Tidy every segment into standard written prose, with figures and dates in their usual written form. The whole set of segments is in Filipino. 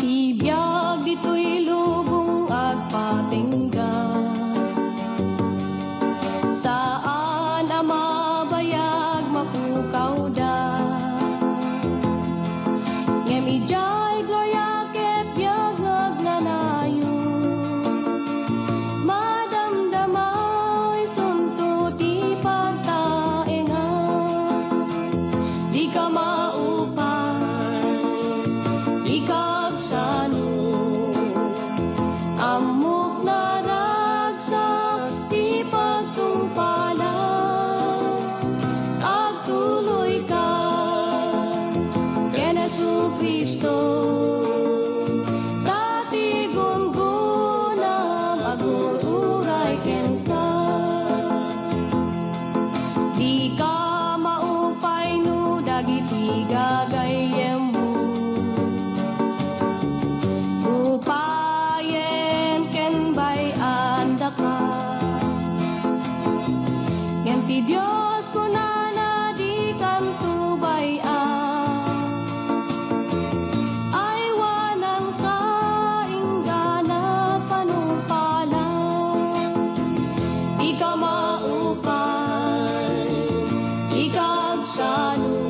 Ibiyag dito'y lubong at patingga, saan ang mabayag mapukaw da. Ngem ijay gloria ket yagag nanayo, madamdamay sunto ti pagtaenga. Di ka maupay, di ka agsano, amok na ragsak ti pagtungpala. Agtuloy ka ken Jesu-Kristo, dati gungunam agururay ken ka. Di ka maupay no dagiti gagayem mo, upayem ken bayan da ka. Ngem ti Dios kunana di kanto bayan, ay wanang kainggana panupala. Di ka maupay, di ka agsano,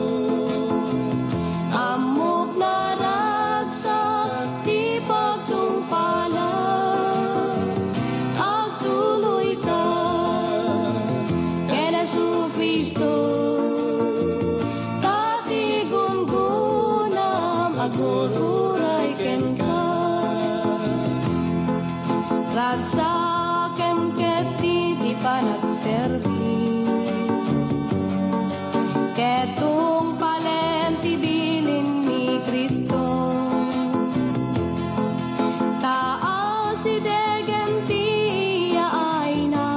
amok na ragsak ti pagtungpala. Agtuloy ka ken Jesu-Kristo, dati gungunam agururay ken ka. Ragsakem ket ti panagserbi, ketong palen ti bilin ni Kristo. Taal si degen ti yaay na,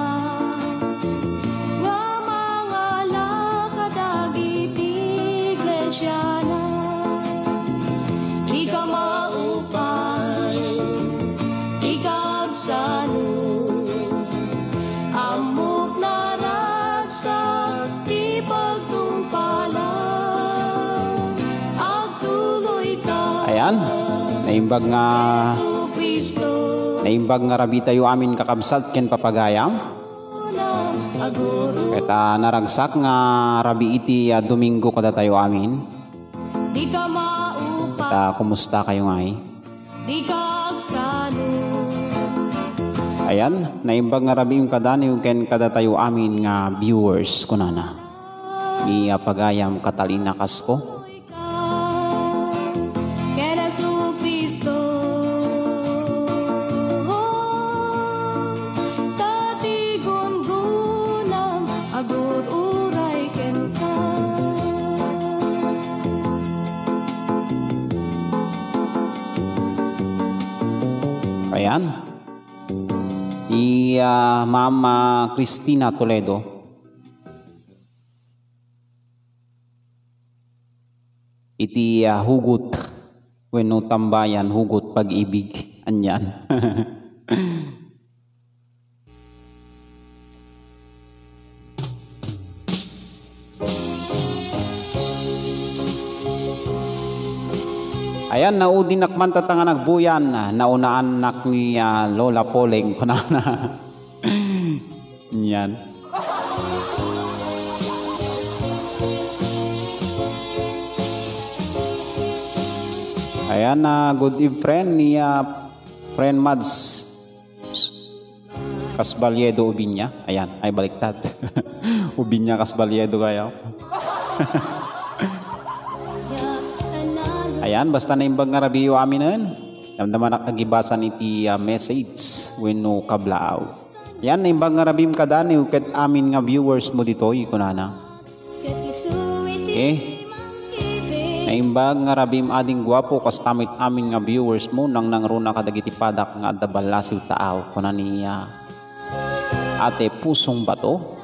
nga mga lakadagiti iglesia na. Di ka maupay, di ka agsano, amok na ragsak ti pagtungpala. Agtuloy ka Ayan, naimbag nga Jesu-Kristo, naimbag nga rabi tayo amin kakabsat ken papagayam. aguro. Keta naragsak nga rabi iti Domingo kada tayo amin. Di ka maupay, Keta kumusta kayo ngay? di ka agsano, Ayan, naimbag nga rabi yung kada ni ken kada tayo amin nga viewers kunana. Ni pagayam Catalina Casco. ken Jesu-Kristo, dati gungunam agururay ken ka. Ayan. Mama Cristina Toledo. Iti hugot. Wenno tambayan, hugot pag-ibig. Anyan. Ayan, naudin nakman tatanga nagbuyan. Naunaan nak ni Lola Poleng. Kunana. Yan. Ayan, good evening friend ni friend Mads Casbaliedo Ubinya. Ayan, ay baliktad. Ubinya Casbaliedo kayo. Ayan, basta naimbag nga rabiyo aminin. Damdaman nakagibasan iti message wenno kablaaw. Ayan, naimbag nga rabim kadani ket amin nga viewers mo dito ikunana. Naimbag nga rabim ading gwapo kas tamit amin nga viewers mo nang nangruna kadagiti padak nga adda balasiw taaw kunani Ate Pusong Bato.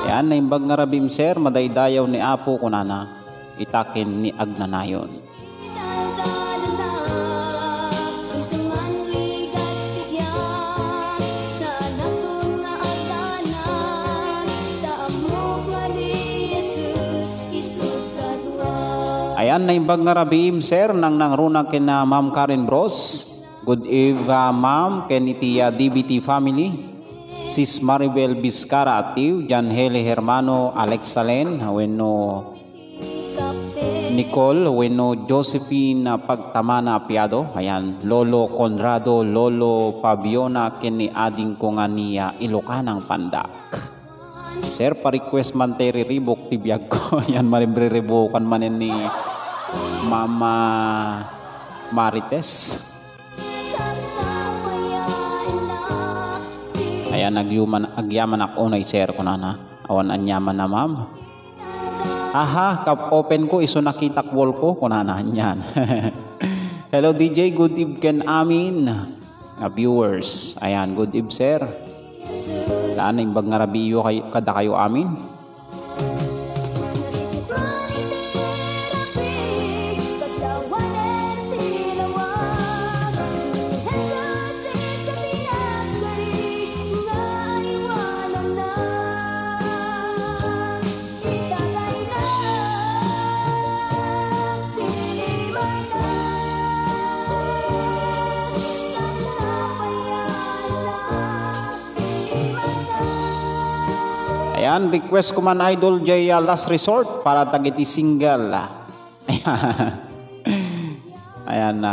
Ayan, naimbag nga rabim sir madaydayaw ni Apo kunana. Itakin ni Agnanayon. Ayan, naimbag nga rabim, sir, nang nangruna kina Ma'am Karen Bros. Good eve, ma'am, keniti DBT family. Sis Maribel Vizcara Atiu, Jan Hele Hermano Alexalen, weno Nicole, weno Josephine Pagtamana Apiado. Ayan, Lolo Conrado, Lolo Fabiona, kini ading ko nga niya Ilocanang Pandak. Sir, pa-request man tayo riribok tibiyag ko. Yan, maribribukan manin ni Mama Marites. Ayan, agyaman ako na i-share ko na. Awan anyaman na ma'am. Aha, kap-open ko, iso nakitak wall ko. Kunana, yan. Hello DJ, good evening amin. Viewers. Ayan, good evening sir. Laan na imbag nga rabiyo kada kayo amin. Ayan, request ko man idol jay last resort para tagiti single. Ayan,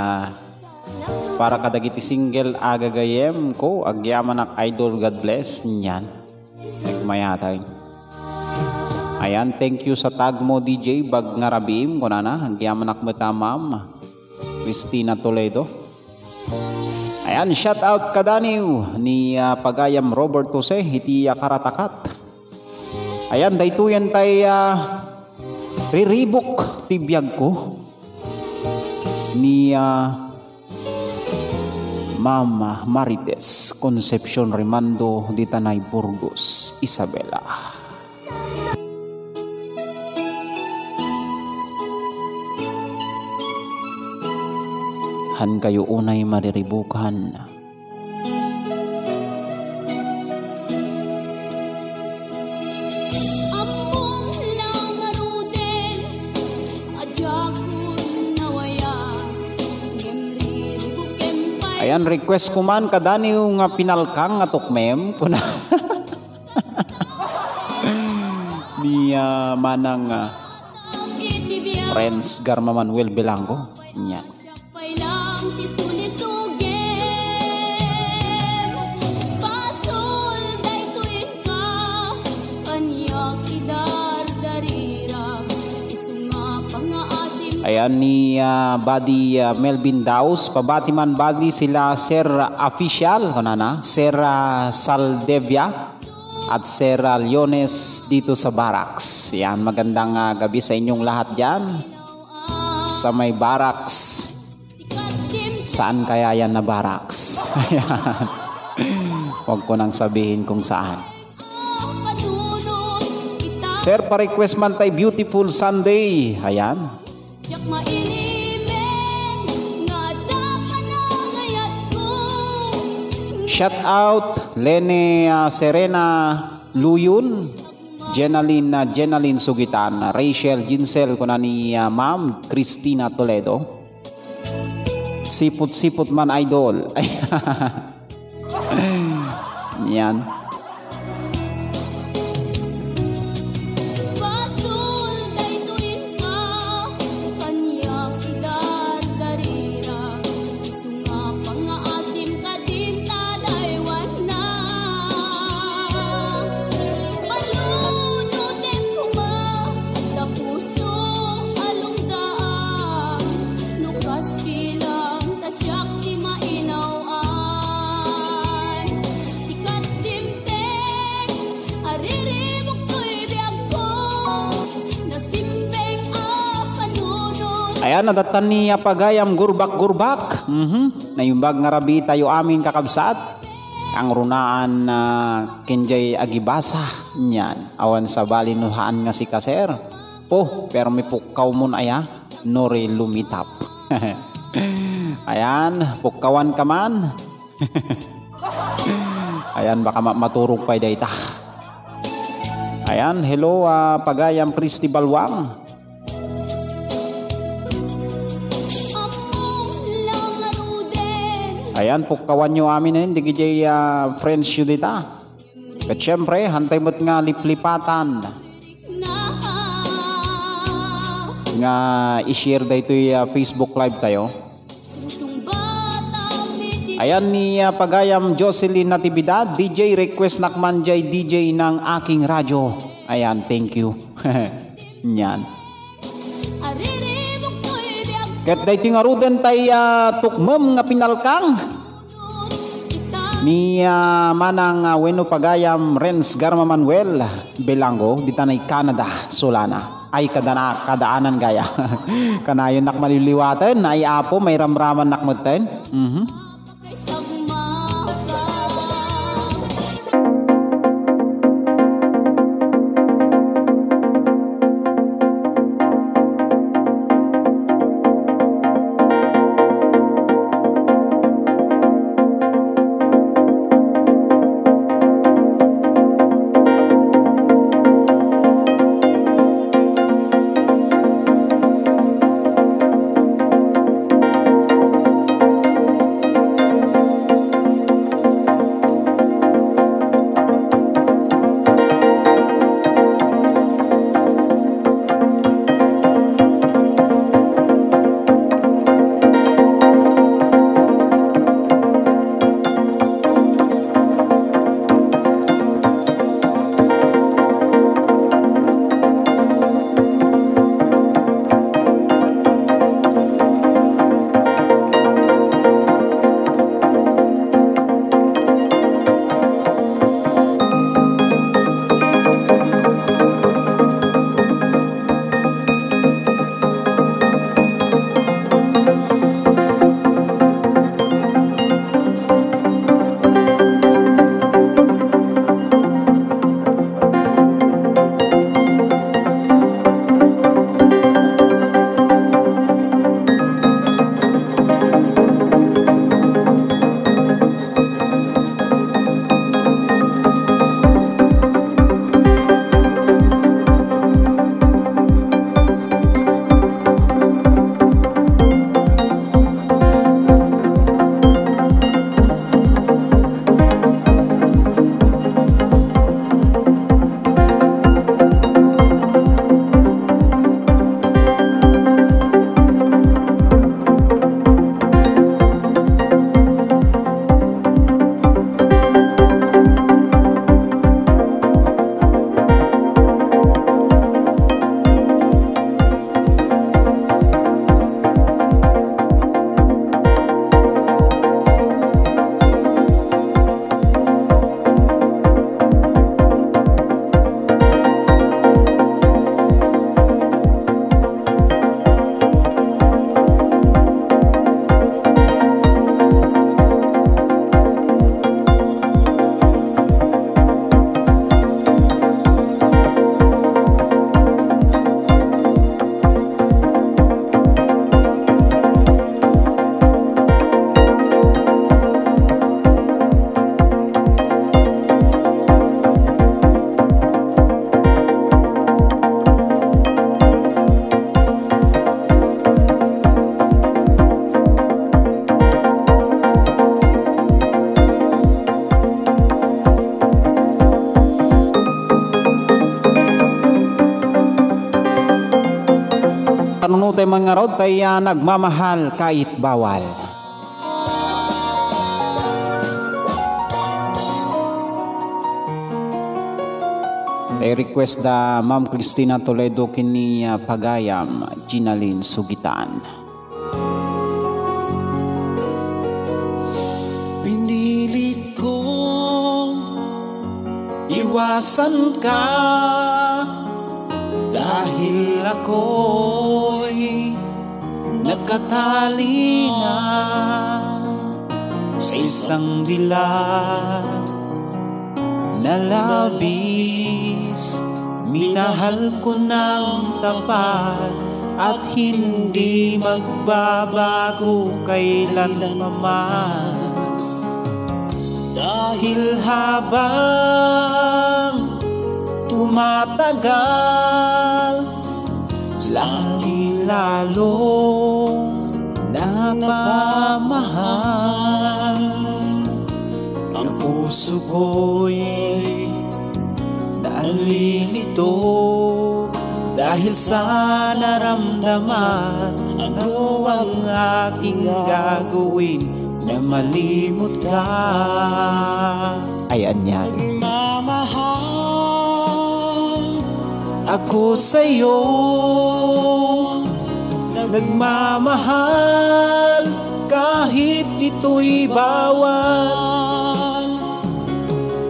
para kadagiti single agagayem ko agyaman ak idol, God bless niyan. Nagmayatay. Ayan, thank you sa tag mo DJ bag nga rabim ko na agyaman ak mata ma'am Christina Toledo. Ayan, shout out kadaniw ni Pagayam Robert Jose hiti Karatakat. Ayan, daytoyan tay riribok tibiyag ko ni Mama Marites Concepcion Rimando di Tanay Burgos, Isabela. Han kayo unay mariribukan. Ayan, request ko man kadani yung pinalkang atok mem kuna ni manang Renz Garma Manuel Belango niya. Ayan ni Buddy Melvin Daus, pabatiman Buddy sila Sir Official, kunana, Sir Saldevia at Sir Leones dito sa Barracks. Yan, magandang gabi sa inyong lahat dyan sa may Barracks. Saan kaya yan na Barracks? Huwag ko nang sabihin kung saan. Sir, pa-request man tayo Beautiful Sunday. Ayan. Shout out Lene Serena Luyun, Jenaline Sugitan, Rachel Ginsel kuna ni Ma'am Christina Toledo. Siput-siput man idol. Yan. Ayan, nadatan ni Pagayam gurbak-gurbak. Nayumbag nga rabi tayo amin kakabsat. Ang runaan na kinjay agibasa niyan. Awan sa balinuhaan nga si Kaser. Pero may pukaw mo na aya. Nori lumitap. Ayan, pukawan ka man. Ayan, baka maturog pa dayta. Ayan, hello Pagayam Christy Balwang. Ayan, pukawan nyo amin na yun, di kajay friends yun dita. At syempre, hantay mo't nga liplipatan. Nga i-share da ito Facebook live tayo. Ayan ni Pagayam Jocelyn Natividad, DJ request nakman jay DJ ng aking radyo. Ayan, thank you. Yan. Kat da ito nga ruden tay tukmem nga pinalkang. Ni manang Weno Pagayam Renz Garma Manuel Belango di tanay Canada Solana ay kadaanan gaya. Kanayon nak maliliwatan ay apo may ramraman nakmeten. Panunod ay mga rod ay nagmamahal kahit bawal. Ay request da Ma'am Cristina Toledo kini Pagayam Ginalyn Sugitan. Pinilit kong iwasan ka dahil ako'y nakatali na sa isang dilag na labis. Minahal ko ng tapat at hindi magbabago kailanman. Dahil habang tumatagal, lagi lalong napamahal. puso ko'y nalilito dahil sa naramdaman. Ano ang aking gagawin na malimot ka? Ayan yan. Nagmamahal ako sa'yo, nagmamahal kahit ito'y bawal.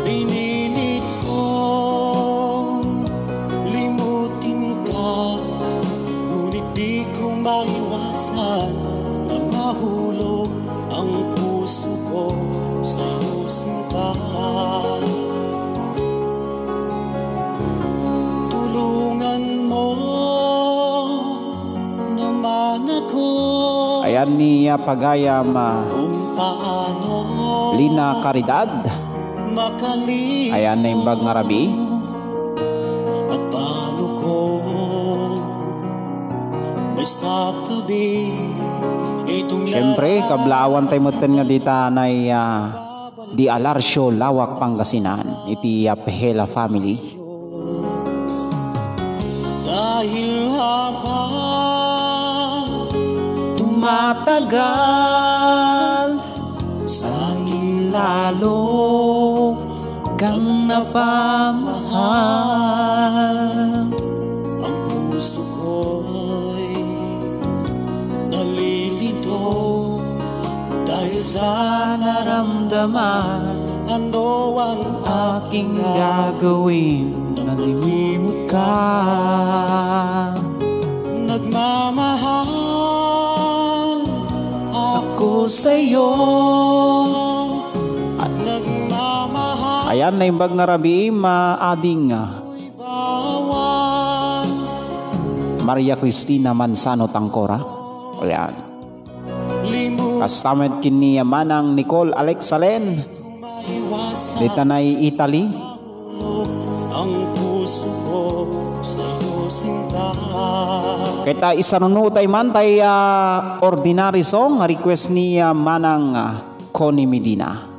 Pinilit kong limutin ka, ngunit di ko maiwasan na mahulog ang puso ko sa'yo, sinta. Tulungan mo naman ako. Ayan ni Pagayam Kung paano Lina Caridad. makalimutan. Ayan na imbag nga rabi. At paano ko may satabi itong Siyempre, kablawan tayo moten nga dita na di Alarsyo, Lawak, Pangasinan. Iti Pehela family. dahil habang tumatagal sa akin lalo kang napamahal. Ang puso ko'y nalilito dahil sa naramdaman. Ano ang aking gagawin na nalimot ka? Nagmamahal ako sa'yo, nagmamahal Ayan na imbag nga rabi, maading bawal. Maria Cristina Manzano Tangkora. Ayan. Kastamet kini manang Nicole Alexalen. Dita na Italy. Ang puso ko sa'yo, sinta. Kita isanunutay man tay ordinary song request ni manang Connie Medina.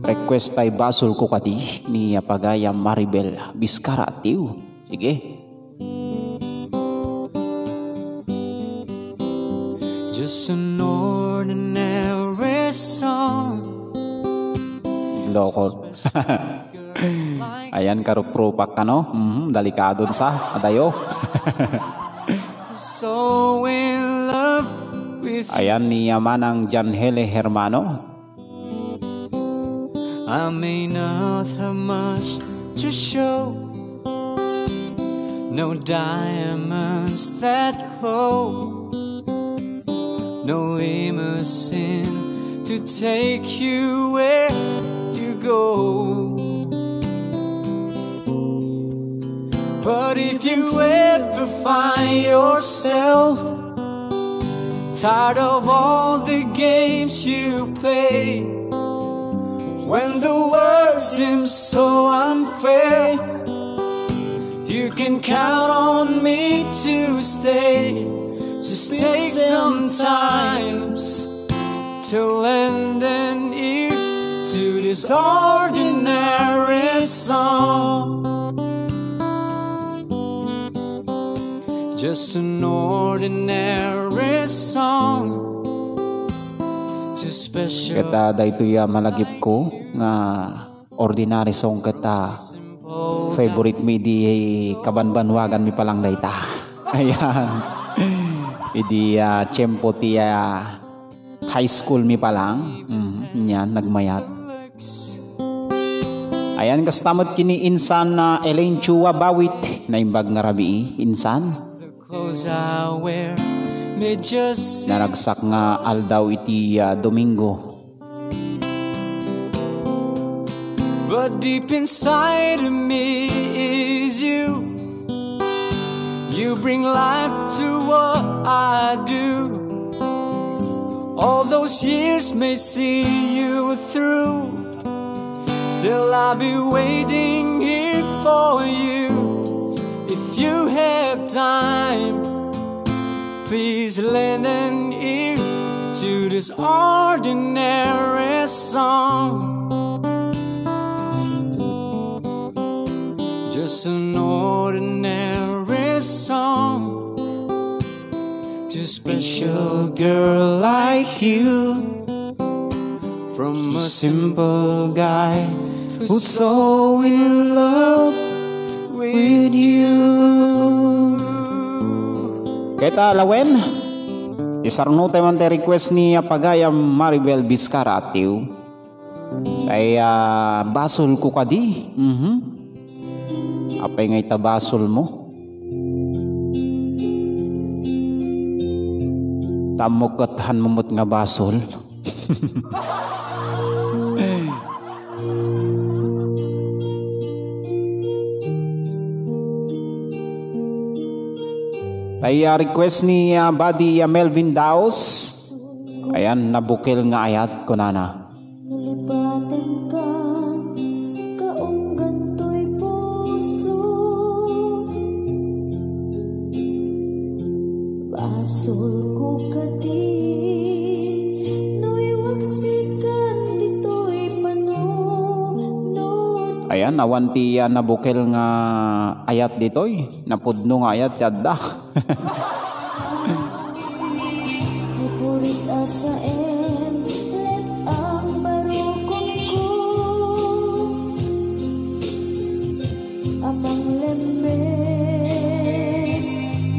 Request tay basol ko kati ni Pagayam Maribel Biscara Tiu. Sige. Just an ordinary song. Loko. Ayan karuprupak ka no? Dalikadon sa adayo. So in love with you. Ayan ni manang Janhele Hermano. I may not have much to show, no diamonds that glow, no limousine to take you where you go. But if you ever find yourself tired of all the games you play, when the world seems so unfair, you can count on me to stay. Just take some time to lend an ear to this ordinary song. Just an ordinary song. Too special. Kita dayto ya malagip ko nga ordinary song kita favorite mi di kabanbanwagan mi palang dayta. Ayan. Idi tiyempo ti high school mi palang. Yan nagmayat. Ayan kastamot kini insan na Elaine Chua Bawit na imbag nga rabi insan. Clothes I wear may just Naragsak nga aldaw iti Domingo. But deep inside of me is you. You bring life to what I do. All those years may see you through. Still I'll be waiting here for you. If you have time, please lend an ear to this ordinary song. Just an ordinary song to a special girl like you, from a simple guy who's so in love with you. Kita lawen, isarno tayo man request ni Pagayam Maribel Vizcara atiu. Ay basol ko kadi. Apay nga itabasol mo? Tamukathan mumut nga basol. Ay request ni Buddy Melvin Daos. Ayan, nabukil nga ayat ko nana. Nulipatan ka, kaong ganto'y puso. Basol ko kadi, no'y waksikan dito'y panunod. Ayan, awanti nabukil nga ayat ditoy. Napudno nga ayat yadda. Puris asaen, let ang barukong ko. Amang lemes,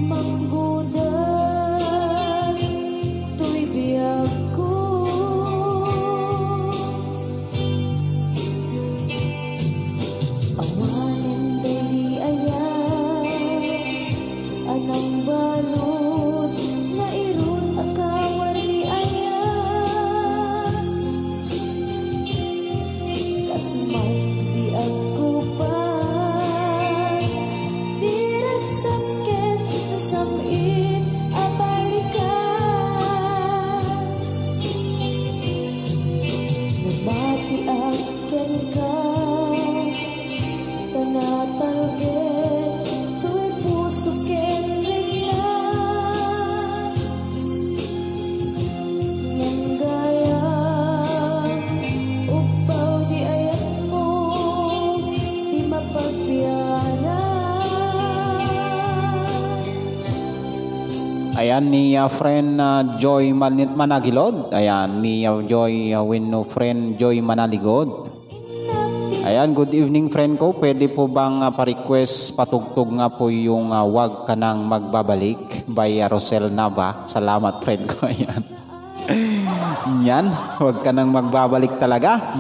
manggudas, tuy biyag ko. Awanin day ayan, anang balot na irun akawar ni ayan. Kasmay di ako pas, di ragsakit nasamin abalikas. Nabati akin ka, tanatalgin, tu'y puso ken reglan. Yang gaya, upaw di ayat mo, di mapagbiyanan. Ayan ni friend Joy Managilod. Ayan ni Joy Winno friend Joy Manaligod. Ayan, good evening friend ko. Pwede po bang pa-request patugtog nga po yung wag ka nang magbabalik by Rosel Nava. Salamat friend ko. Ayan. Yan, wag ka nang magbabalik talaga.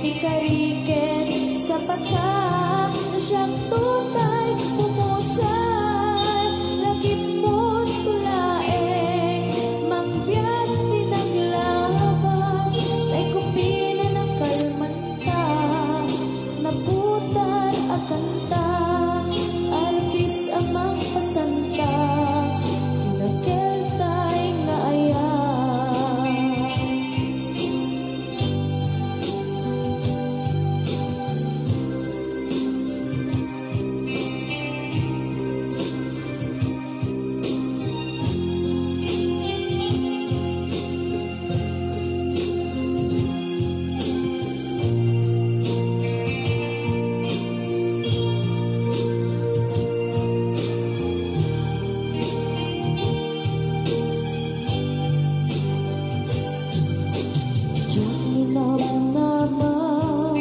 Ikariken sa pagka na siyang tutay pumusay. Lagi mo't tulaeng mangbiyak pinaglabas. Ay kupina ng kalmanta, naputar akanta. Artis amang pasanta, nakeltay nga ayan. Diyos minamnaman,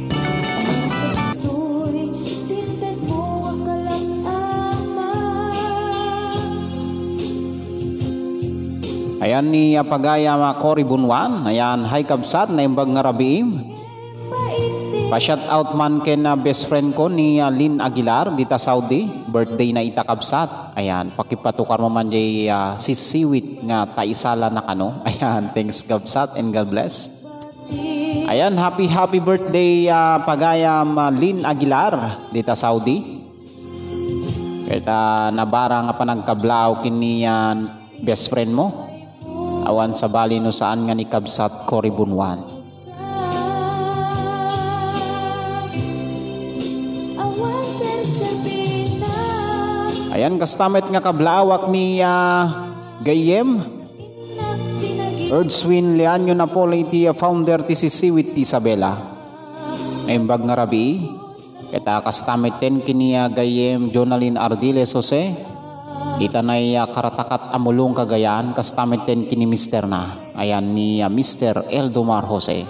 ang kastoy, tintad mo ang kalang-aman. Ayan ni Pagayam Cory Bunwan. Ayan, hi kabsat na imbag nga rabiim. Paitin Pa-shout out man ken best friend ko ni Lynn Aguilar dita Saudi. Birthday na ita kabsat. Ayan, pakipatukar mo man jay si Siwit nga taisala na kano. Ayan, thanks kabsat and God bless. Ayan, happy birthday Pagayam Lynn Aguilar dita Saudi. Kita nabara nga panagkablaw kini best friend mo. Awan sa bali no saan nga ni kabsat Cory Bunwan. awan sersabina. Ayan, kastamit nga kablawak ni Gayem. Erdswin Leanyo Napoli ti founder ti Siwit ti Isabela. Naimbag nga rabi. Kita kastamit ten kini Gayem Jonalyn Ardiles Jose. Kita na karatakat amulong Cagayan. Kastamit ten kini Mr. na. Ayan ni Mr. Eldomar Jose.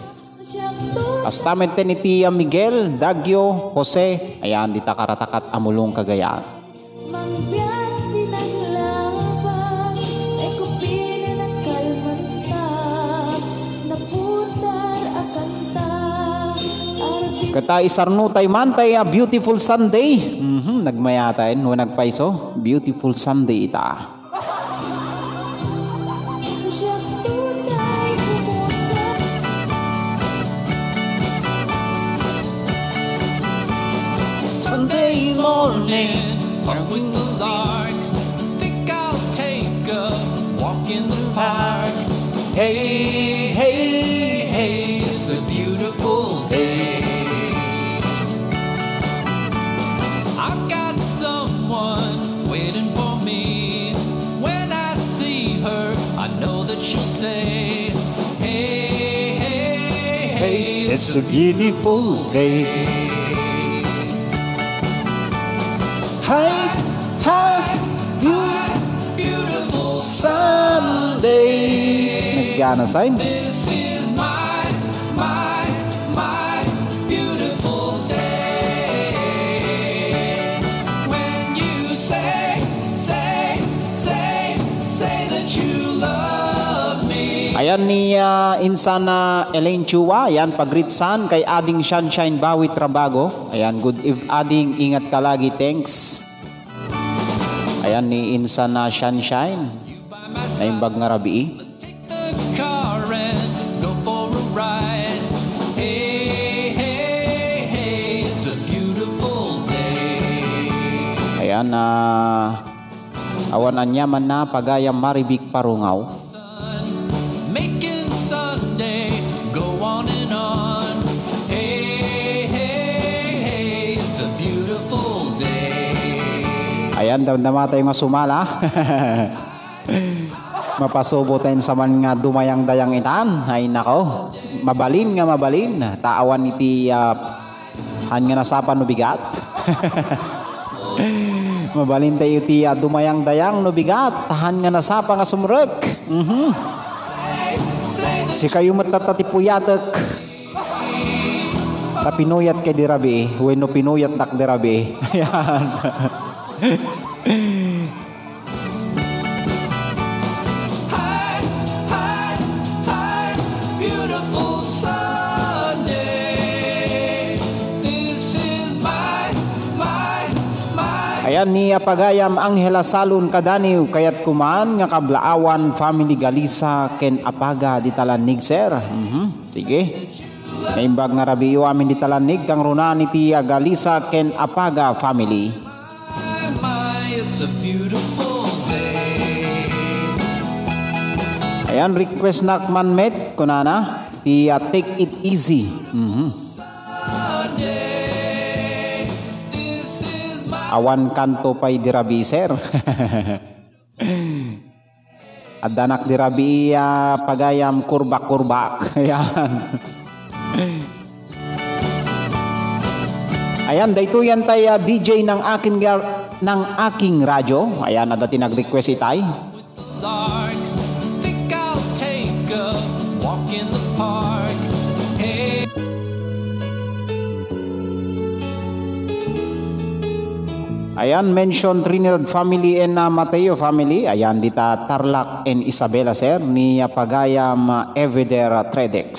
Kastamit ten iti Miguel Dagyo Jose. Ayan dita karatakat amulong Cagayan. Mangbiyak pinaglabas, ay kupilin at kalmanta, naputar akanta, arbis Kata isarnutay man tay beautiful Sunday. Nagmayatain o nagpaiso. Beautiful Sunday ita. siyang tunay pumusa. Sunday morning, I'm with the lark. Think I'll take a walk in the park. Hey, hey, hey, it's a beautiful day. I've got someone waiting for me. When I see her, I know that she'll say, hey, hey, hey, it's a beautiful day. Hi, hi, beautiful Sunday. Nagana sign. This is my beautiful day. When you say that you love me. Ayan ni Insana Elaine Chua. Ayan pagritsan kay ading Sunshine Bawi Trabago. Ayan good ading ingat ka lagi. Thanks. Ayan ni Insana Sunshine. Naimbag nga rabi. The car and go for a ride. Hey, hey, hey, it's a beautiful day. Ayan awan anyaman na pagayam maribik parungaw. Making Sunday go on and on. Hey, hey, hey, it's a beautiful day. Ayan damdama tayo nga sumala. Mapasubo tayo sa man nga dumayang dayang itan. Ay nako, mabalin nga mabalin. Taawan iti han nga nasapan no bigat. Mabalin tayo iti dumayang dayang no bigat. Tahan nga nasapa nga sumrek. Si kayo matatatipuyatek. Tapinuyat kay dirabi. When no pinuyat nak dirabi. Ayan. Hi, hi, hi, beautiful Sunday. This is my Ayan ni pagayam Angela Salon kadaniw kayat kumaan nga kablaawan family Galisa ken apaga di talanig sir. Sige. Naimbag nga rabiyo amin di talanig kang runa ni Tia Galisa ken apaga family. it's a beautiful day. Ayan request nakman met kunana Tia take it easy. Sunday, this is my Awan kanto pay dirabi sir. Adanak dirabi pagayam kurbak-kurbak. Ayan. Ayan, dayto yan tay DJ ng aking radyo. Ayan, dati nag-request itay. lark. Think I'll take a walk in the park. Hey. Ayan, mention Trinidad family and Mateo family. Ayan, dita Tarlac and Isabela sir ni pagayam Eveder Tredex.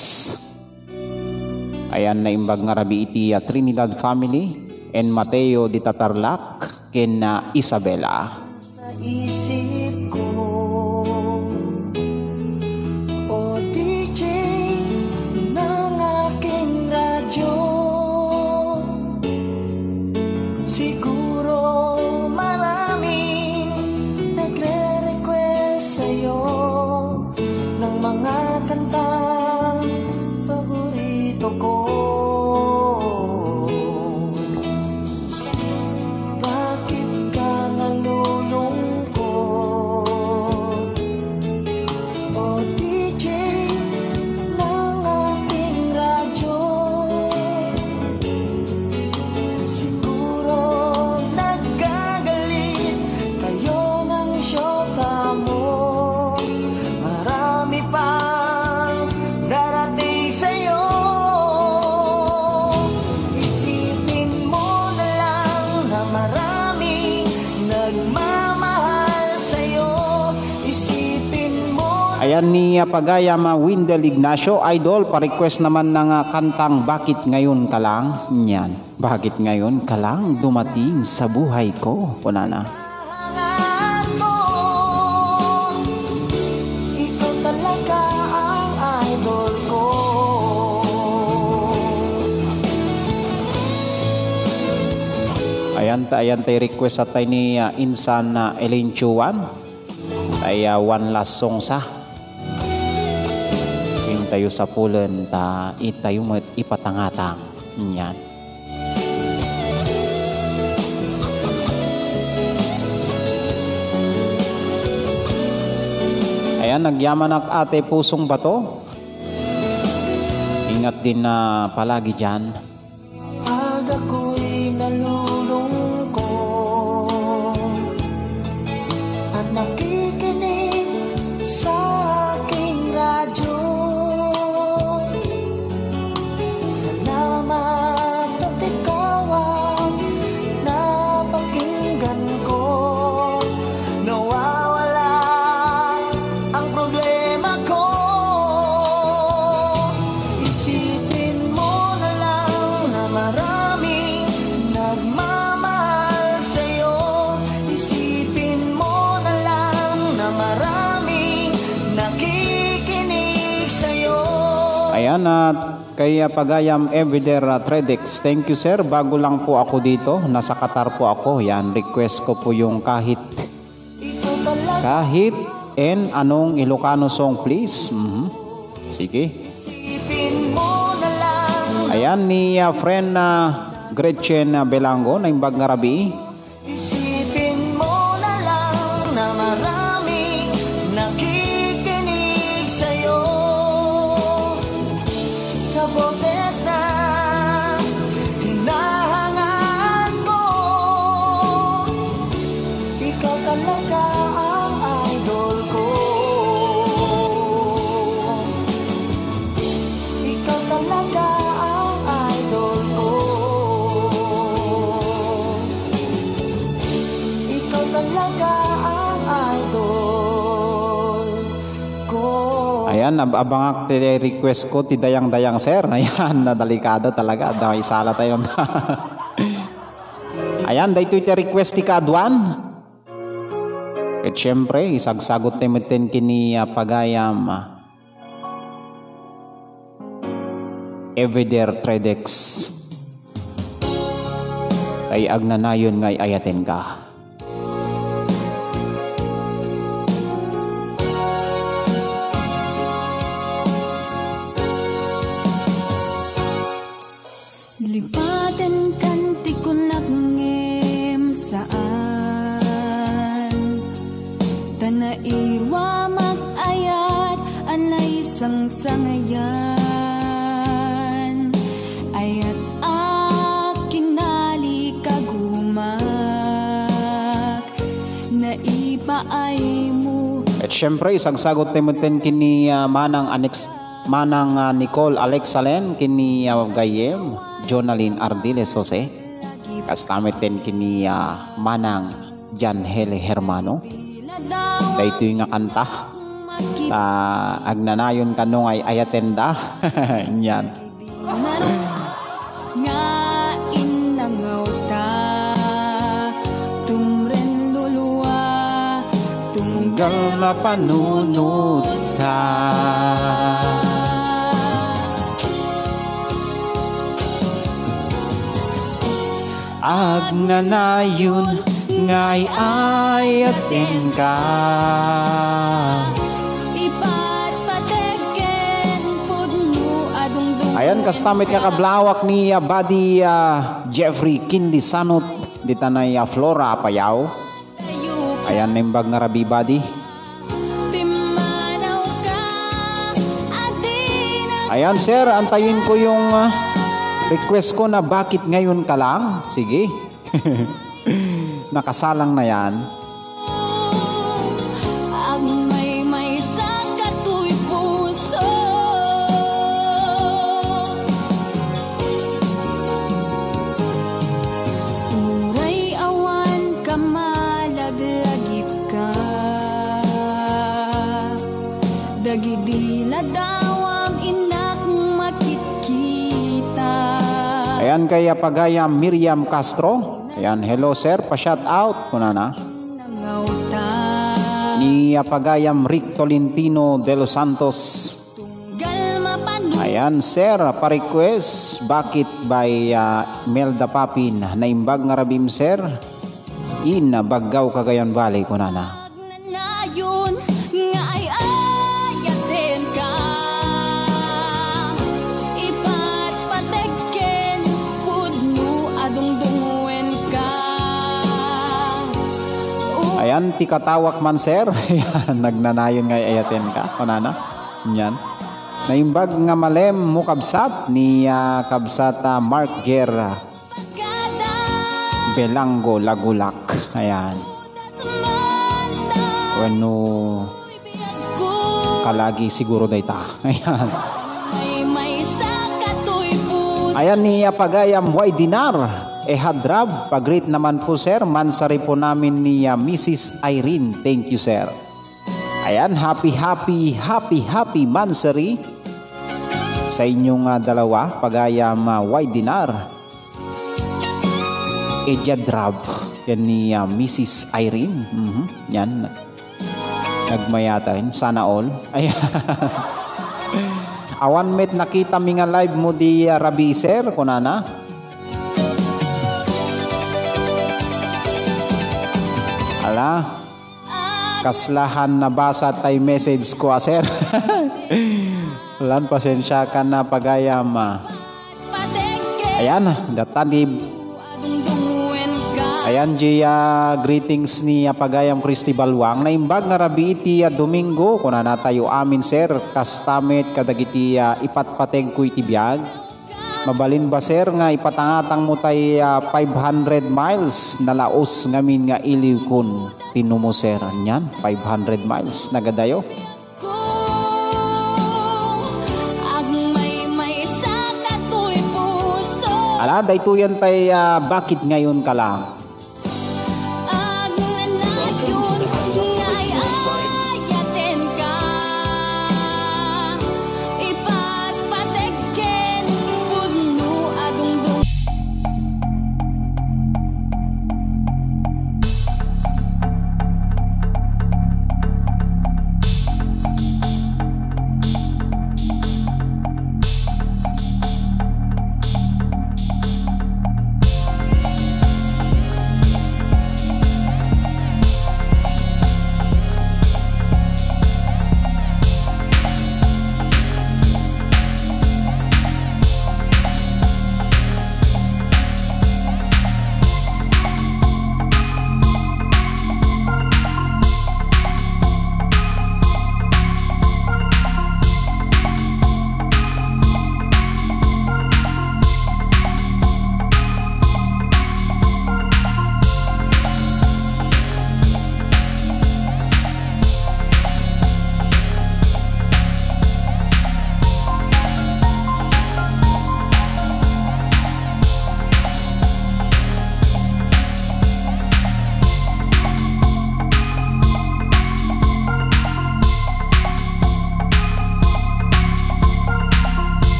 Ayan, naimbag nga rabi iti Trinidad family and Mateo dita Tarlac ken Isabela. Sa isip ko, o DJ ng aking radyo, siguro maraming nagre-request sa'yo ng mga kantang paborito ko. Ayan ni Pagayam Windel Ignacio, idol, pa-request naman ng kantang Bakit Ngayon Ka Lang. Yan, bakit ngayon ka lang dumating sa buhay ko? Punana. Hangan ko, ikaw talaga ang idol ko. Ayan tayo request at tayo ni Insan Elaine Chuan. Ay one last song sa. Yung tayo sa pulen ta itayo ipatangatang. Yan. Ayan, nagyaman ak ate pusong bato. Ingat din na palagi dyan. Pag ako'y nalulungkot at nakikinig sa aking radyo, salamat at ikaw ang napakinggan ko. Nawawala ang problema ko. Isipin mo na lang na maraming nagmamahal sa'yo. Isipin mo na lang na maraming nakikinig sa'yo. Ayan at kay Pagayam Everyday Tredex. Thank you sir. Bago lang po ako dito. Nasa Qatar po ako. Yan, request ko po yung kahit Ikaw talaga. anong Ilocano song please. Sige. Isipin mo na lang. Ayan ni friend na Gretchen Belango na imbag nga rabi. Isipin mo na lang na maraming nakikinig sa'yo. Sa boses na hinahangaan ko, ikaw talaga ang idol ko. Ikaw talaga ang idol ko. Ikaw talaga ang idol ko. Ayan, abangak ti request ko ti dayang-dayang sir. Ayan, na delikado talaga. Dahil sala tayo. Ayan, dahito ti request ti Kaadwan. At syempre, isagsagot tayo matin kini Pagayam Everyday Tredex. Ay agnanayon ngay ayaten ka. Lipaten kanti ko nagngem saan Tanairwa mag-ayat anay sang-sangayan Ayat aking nalikagumak Naipaay mo. At syempre, isagsagot tayo matin kini Manang Nicole Alexalen, kini Gayem Jonaline Ardiles Jose. Kastamit din kini Manang Janhele Hermano. Dahito yung kanta. Agnanayon kanong ay ayatenda. Yan. Nga inangaw ta tumren luluwa tunggal mapanunod ka. Agnanayon ngay ayaten ka. ipat pateken pudno adungdung. Ayan, kastamit ka kablawak ni Buddy Jeffrey Kindisanot dita na Flora Apayao. Ayan, nimbag nga rabi Buddy. Timanaw ka adina. Ayan sir, antayin ko yung request ko na bakit ngayon ka lang. Sige. Nakasalang na yan. Ang may sa katuy puso. Uray awan ka malaglagip ka. dagidi ladawam inak makikita. Ayan kay Pagayam Miriam Castro. Ayan, hello sir, pa-shout out kunana. Nangauta Ni Pagayam Rick Tolentino de los Santos. tunggal mapanu Ayan sir, pa-request bakit by Melda Papin naimbag nga rabim sir in Baggaw Cagayan Valley kunana. nanayon nga ay ayaten ka ipat pateken pudno adungdungwen ka. Ayan, tikatawak man sir. Ayan, nagnanayon nga ayaten ka kunana. Yan. Naimbag nga malem mo kabsat ni kabsat Mark Guerra Kada Belango Lagulak. Ayan. samanta Bueno, biyag ko kalagi siguro dayta. Ayan. may sakatoy puso. Ayan ni Pagayam Y Dinar. Hadrab, pag-greet naman po sir. Mansari po namin ni Mrs. Irene. Thank you sir. Ayan, happy Mansari sa inyong dalawa. Pagayam Y Dinar. Jadrab. Yan ni Mrs. Irene. Yan. Nagmayatain. Sana all. Ayan. Awan met nakita mi nga live mo di Rabi sir kunana. Ala, kaslahan nabasa tay message ko sir. Lan pasensya ka na Pagayam. Pateke Ayan, datani. adungdungwen ka. Ayan greetings ni Pagayam Christy Balwang. Naimbag nga rabi iti Domingo kunana tayo amin sir. Kastamit kadagiti ipatpateg ko iti biyag. Mabalin ba sir nga ipatangatang mo tay 500 miles na laos ngamin nga iliw kun tinumo sir. Yan, 500 miles nagadayo. Ko agmay sakatoy puso. Ala, daytoyan tay bakit ngayon ka lang? Agnanayon ngay ayaten ka ipat pateken pudno adungdung.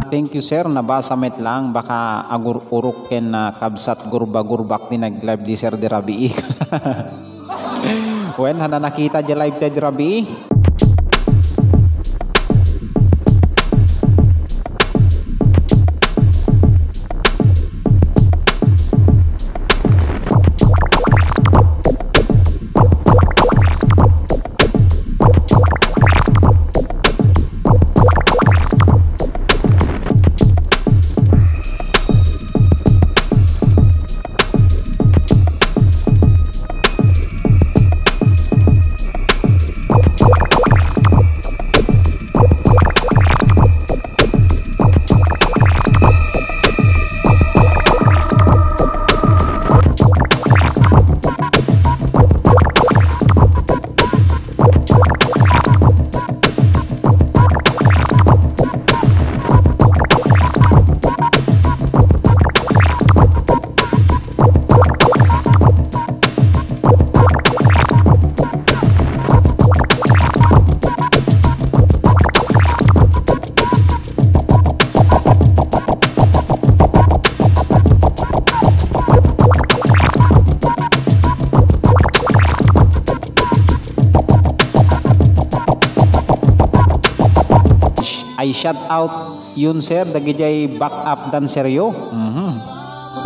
Thank you sir, nabasa met lang baka urok ken kabsat gurba-gurbak din nag-live di sir di Rabi. When hana nakita di live di Rabi. Ay shout out yun sir dagijay back up dancer yo.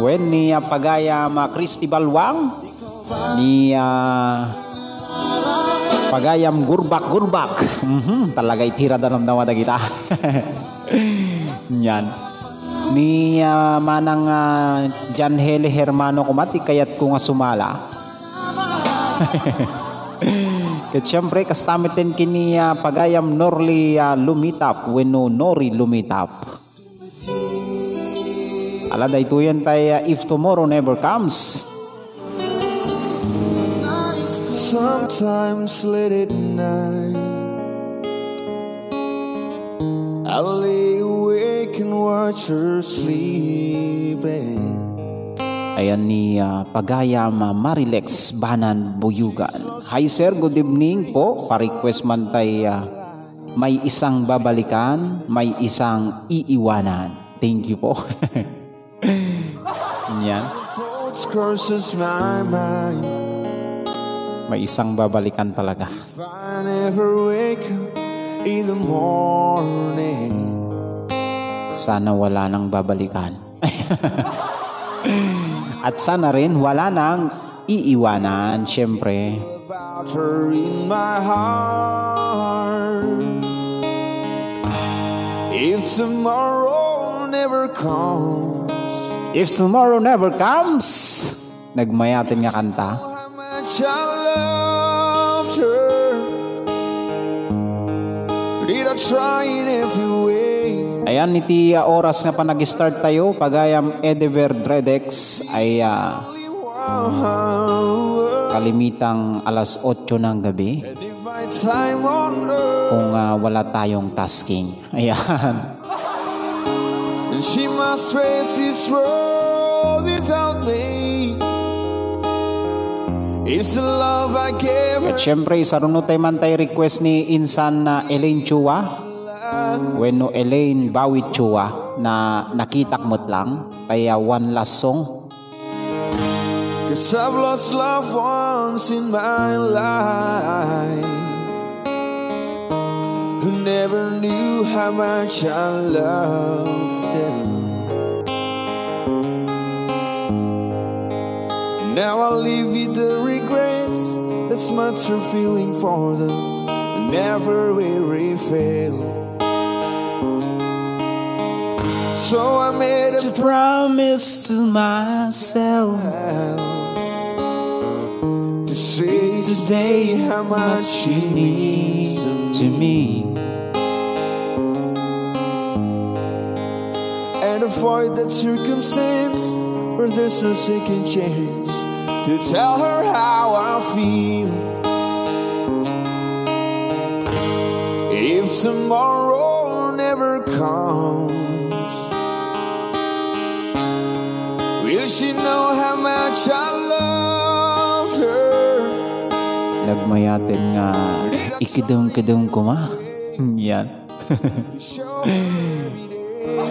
When ni pagayam Christy Balwang ni pagayam gurbak. Talaga itira dalam dawa dagita. Yan. Ni manang Jan Hele Hermano kumati kayat ko nga sumala. Ket syempre kastamit din kini pagayam Norli Lumitap wenno Nori Lumitap. Ala daytoyan tay if tomorrow never comes. Sometimes late at night I'll lay awake and watch her sleeping. Ayan ni pagayam Marilex Banan Buyugan. Hi sir, good evening po. Pa-request man tay may isang babalikan, may isang iiwanan. Thank you po. Yan. Thoughts crosses my mind. May isang babalikan talaga. If I never wake up in the morning. Sana wala nang babalikan. At sana rin wala nang iiwanan, syempre. About her in my heart. If tomorrow never comes. If tomorrow never comes. Nagmayatin nga kanta. How much I loved her. Did I try in every way? Ayan, niti oras nga pa nag-start tayo. Pagayam Edever Dredex ay kalimitang alas 8 ng gabi. And if my time on earth, Kung wala tayong tasking. Ayan. and she must face this world without me. It's the love I gave her. At syempre, sarunod tayo man tayo request ni Insan na Elaine Chua. When no Elaine Bawit Chua na nakitak mo't lang. Kaya one last song. 'Cause I've lost loved ones in my life who never knew how much I loved them. Now I live with the regrets. That's much a feeling for them. Never will fail. So I made a Promise to myself to say today how much she needs to me. And avoid that circumstance where there's no second chance to tell her how I feel. If tomorrow never comes, will she know how much I loved her? Nagmayatin nga ikidong-kidong ko ma. Yan. Show her every day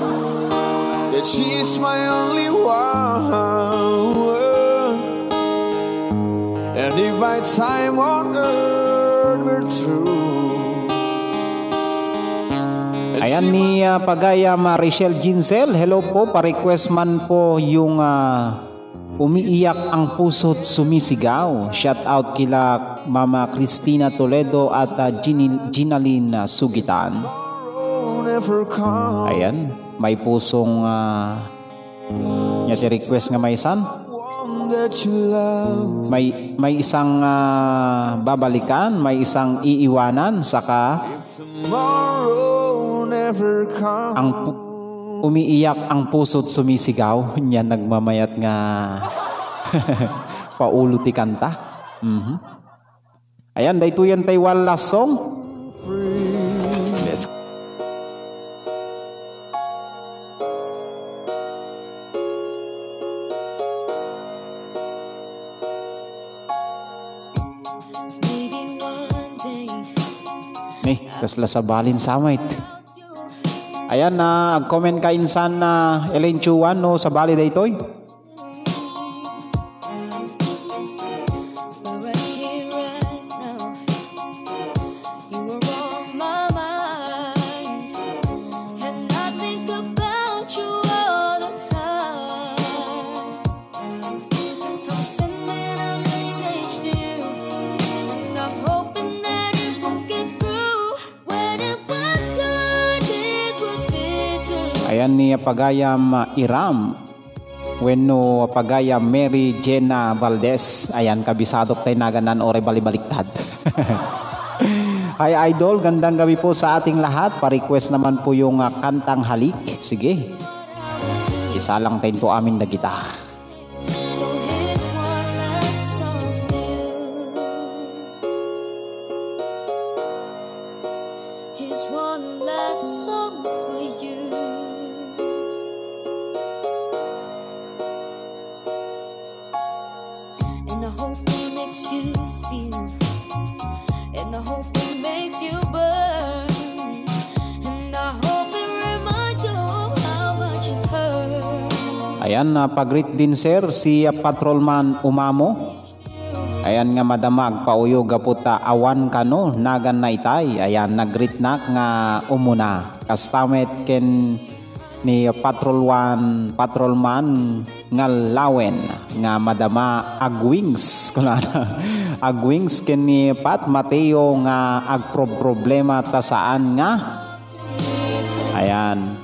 that she is my only one. And if my time on earth were true. Ayan ni pagayam Rachel Ginsel. Hello po, pa-request man po yung umiiyak ang puso't sumisigaw. Shout out kila Mama Cristina Toledo at Ginaline Sugitan. Ayan, may pusong niya si request nga may san. May isang babalikan, may isang iiwanan, saka ang umiiyak ang puso't sumisigaw. Yan nagmamayat nga paulo ti kanta. Ayan, dahito yan tayo last song. Kasla sa balin samait. Ayan na comment ka insan na Elaine Chuan no sa bali daytoy. Ayan ni pagayam Iram. Wenno pagayam Mary Jenna Valdez. Ayan, kabisadok tayo naganan ore balibaliktad. Hi Idol, gandang gabi po sa ating lahat. Pa-request naman po yung kantang Halik. Sige, isa lang tayo to amin na kita. So here's one last song for you. Here's one last song for you. And I hope it makes you feel, and I hope it makes you burn, and I hope it reminds you how much it hurt. Ayan, pag-greet din sir si Patrolman Umamo. Ayan nga madamag pauyog puta awan kano nagan na itay. Ayan, nag-greet na nga umuna. Kastamet ken ni Patrolman nga lawen nga madama agwings kunana. Agwings ken ni Pat Mateo nga agproblema ta saan nga. Ayan,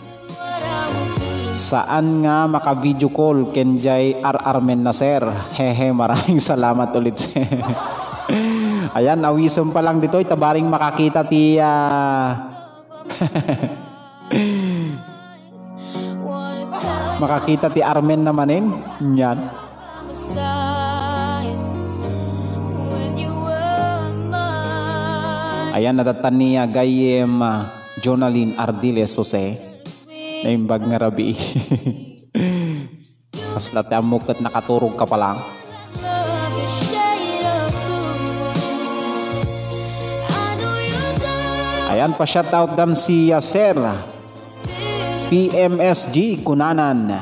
saan nga maka-video call ken jay RR na sir. Hehe, maraming salamat ulit sir. Ayan, awisom pa lang dito tabaring makakita ti makakita ti Armen namanin. Yan. Ayan, natatan niya gayem Jonaline Ardiles Jose. Naimbag nga rabi. Mas lati amukot nakaturog ka pa lang. Ayan, pa-shoutout dan si Sir PMSG Kunanan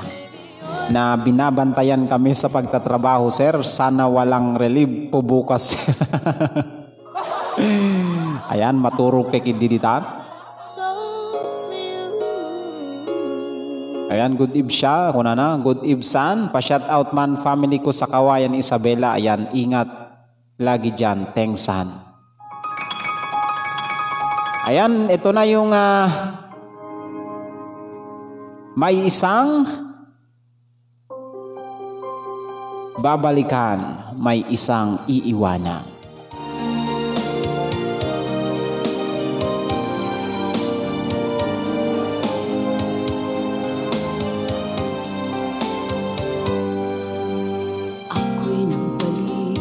na binabantayan kami sa pagtatrabaho sir. Sana walang relieve po bukas. Ayan, maturog kay kididitan. Ayan, good eve siya. Kunana, good eve san. Pa-shoutout man family ko sa Kawayan Isabela. Ayan, ingat lagi dyan. Thanks san. Ayan, ito na yung may isang babalikan, may isang iiwanan. Ako'y nagbalik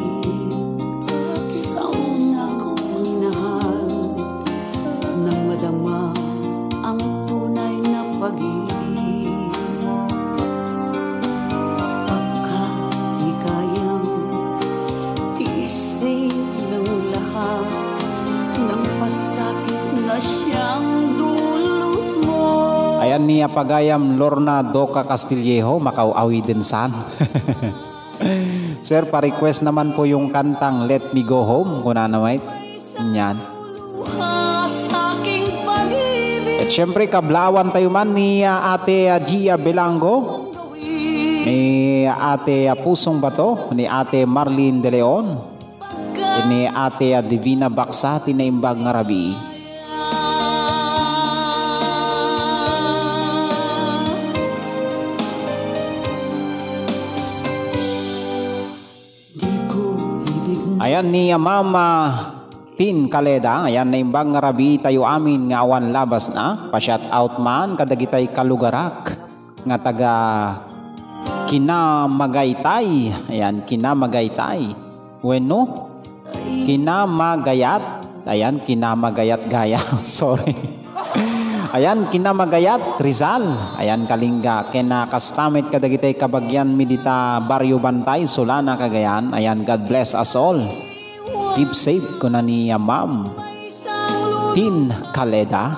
sa una kong minahal, nang madama ang tunay na pag-ibig. Ayan niya pagayam Lorna Doca Castillejo, Makauawi din san. Sir, pa-request naman po yung kantang Let Me Go Home. Kuna na wait. Yan. At syempre kablawan tayo man ni Ate Gia Belango, ni Ate Pusong Bato, ni Ate Marlene De Leon, ni Ate Divina Baksa, tinaimbag nga rabi. Ayan ni Mama Tin Kaleda. Ayan na imbang nga rabi tayo amin nga awan labas na. Pa-shout out man kadagitay kalugarak nga taga Kinamagaytay. Ayan, Kinamagaytay. Bueno, Kinamagayat. Ayan, Kinamagayat gaya. Sorry. Ayan, Kinamagayat, Rizal. Ayan, Kalingga. Kena kastamit kadagitay kabagyan midita Baryo Bantay, Solana, Cagayan. Ayan, God bless us all. Keep safe ko na ni Ma'am Tin Kaleda.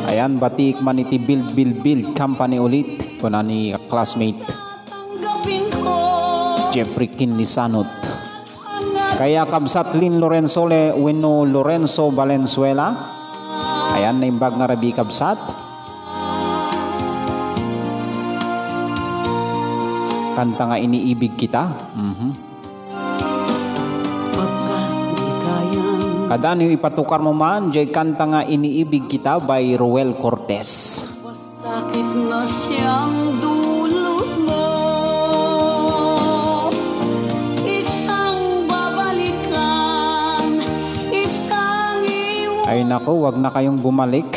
Ayan, batik man iti Build Company ulit ko na ni classmate Jeffrey Kinlisanot. Kaya kabsat Lin Lorenzo Weno Lorenzo Valenzuela. Ayan, naimbag nga rabi kabsat. Kanta nga iniibig kita. Pagka di kayang Kadani ipatukar mo man, jay kanta nga Iniibig Kita by Ruel Cortez. Sakit na siyang dulot mo, isang babalikan, isang iwan. Ay nako, wag na kayong bumalik.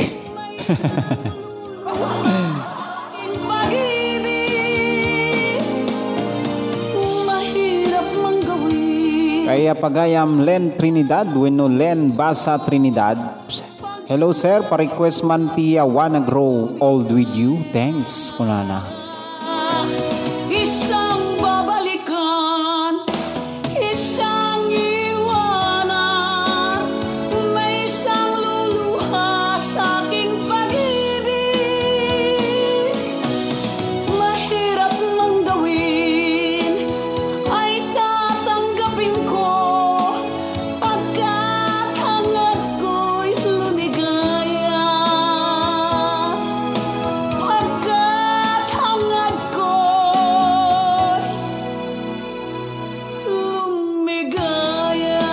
Mahirap mang gawin. Kaya pagayam Len Trinidad, wenno Len Basa Trinidad. Hello sir, pa-request man tiya wanna grow old with you. Thanks, kunana. Isang babalikan, isang iwanan, may isang luluha sa aking pag-ibig. Mahirap mang gawin, ay tatanggapin ko, pagkat hangad ko'y lumigaya. Pagkat hangad ko'y lumigaya.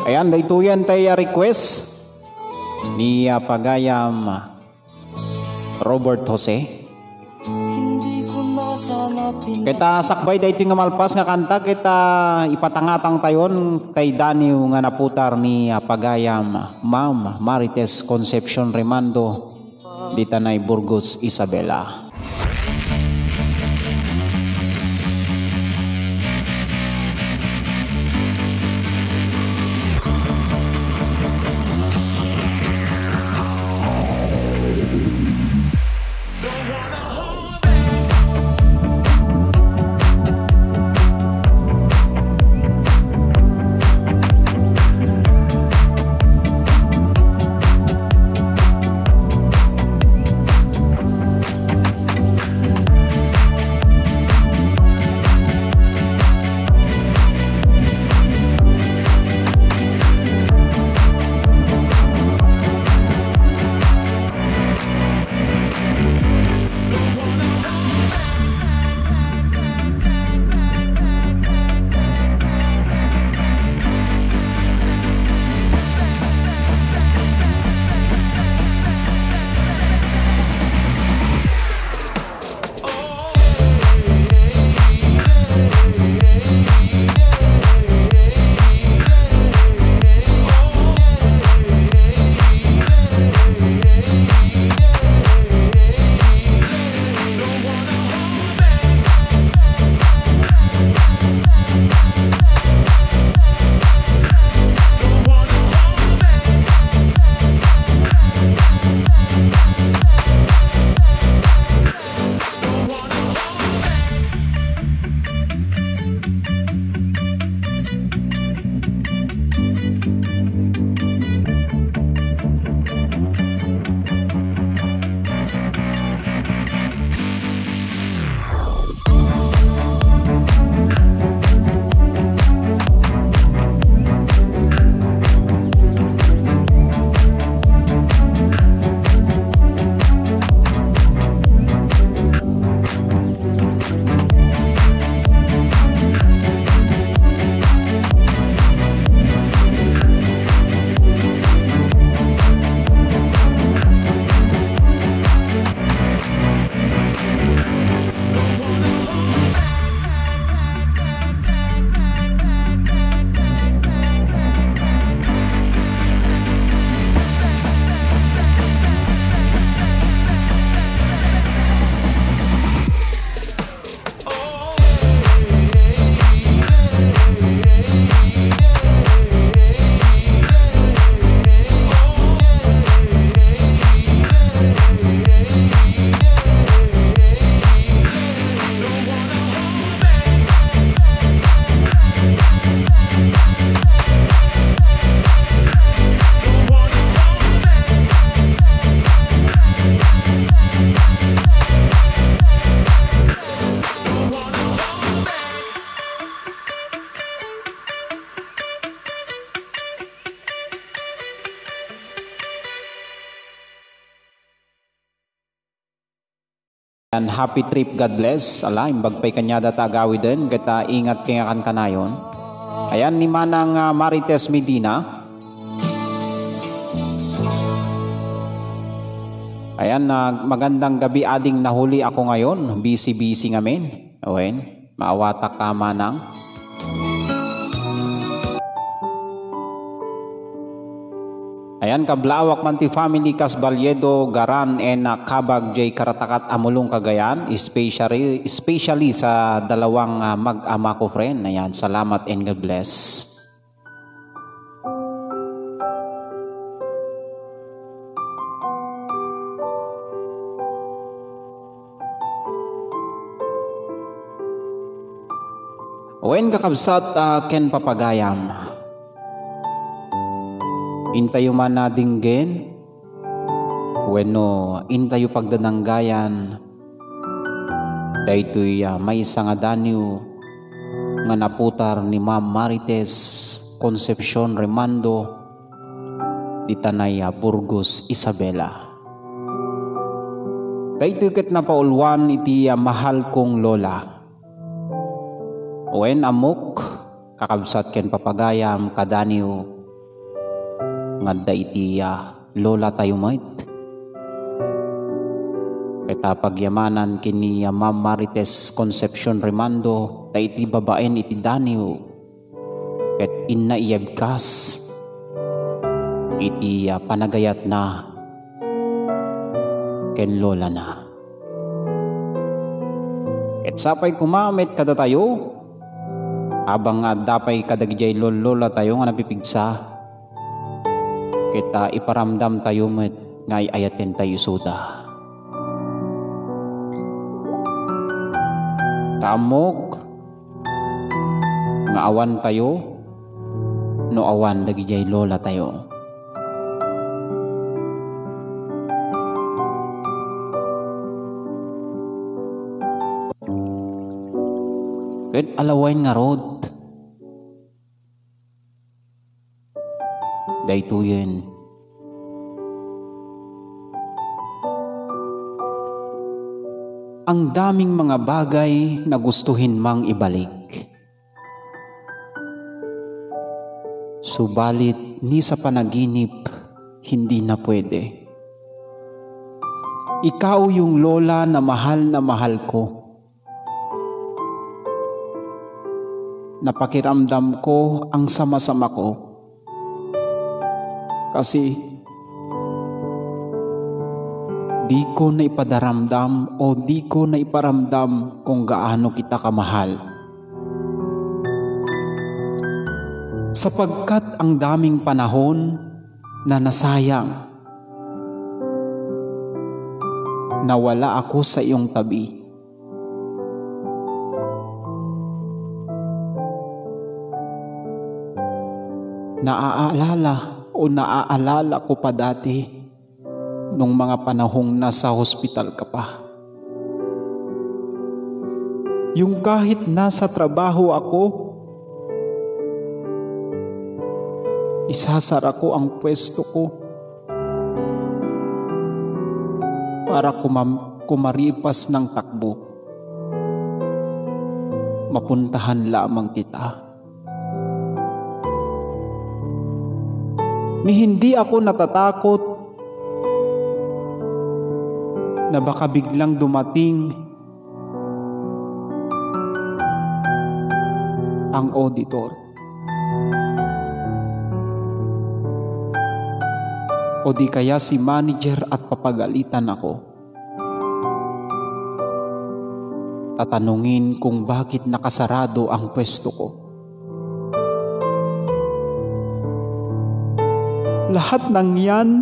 Ayan, dahito yan tayo request ni pagayam Robert Jose. Hindi ko na sana Kita sakbay dahito nga malpas nga kanta, kita ipatangatang tayon kay Daniel nga naputar ni pagayam Ma'am Marites Concepcion Remando di Tanay Burgos, Isabela. Kan happy trip, God bless. Ala, imbagpay kanyada ta agawid din. Kita ingat kaya kan kanayon. Ayan ni Manang Marites Medina. Ayan, magandang gabi ading nahuli ako ngayon. Busy ngamin. Awen, maawatak ka Manang. Ayan, kablawak man ti family kas Balyedo, Garan, and Kabag, J. Karatakat, Amulong, Cagayan, especially sa dalawang mag-ama ko, friend. Ayan, salamat and God bless. Wen kakabsat ken papagayam. Intayo man na dinggen, weno intayo pagdananggayan, daytoy may nga daniw nga naputar ni Ma'am Marites Concepcion Remando di Tanay, Burgos, Isabela. Daytoy ket napaulwan iti mahal kong lola. Wen amok kakabsat ken papagayam kadaniw ngadda iti lola tayo mait. Kita pagyamanan kini Ma'am Marites Concepcion Remando ta iti babaen iti daniw ket inna iyabkas iti panagayat na ken lola na. Ket sapay kumamit kada tayo abang dapay kadagijay lola tayo nga napipigsa. Kita iparamdam tayo met ngay ayaten tayo suda. Kamok nga awan tayo no awan dagijay lola tayo. Ket alawain nga rod daytoyen ang daming mga bagay na gustuhin mang ibalik. Subalit ni sa panaginip hindi na pwede. Ikaw yung lola na mahal ko. Napakiramdam ko ang sama-sama ko. Kasi di ko na ipadaramdam o di ko na iparamdam kung gaano kita kamahal. Sapagkat ang daming panahon na nasayang, nawala ako sa iyong tabi. Naaalala ko pa dati nung mga panahong nasa hospital ka pa. Yung kahit nasa trabaho ako, isasara ko ang pwesto ko para kumaripas ng takbo. Mapuntahan lamang kita. Ni hindi ako natatakot na baka biglang dumating ang auditor o di kaya si manager at papagalitan ako. Tatanungin kung bakit nakasarado ang pwesto ko. Lahat ng yan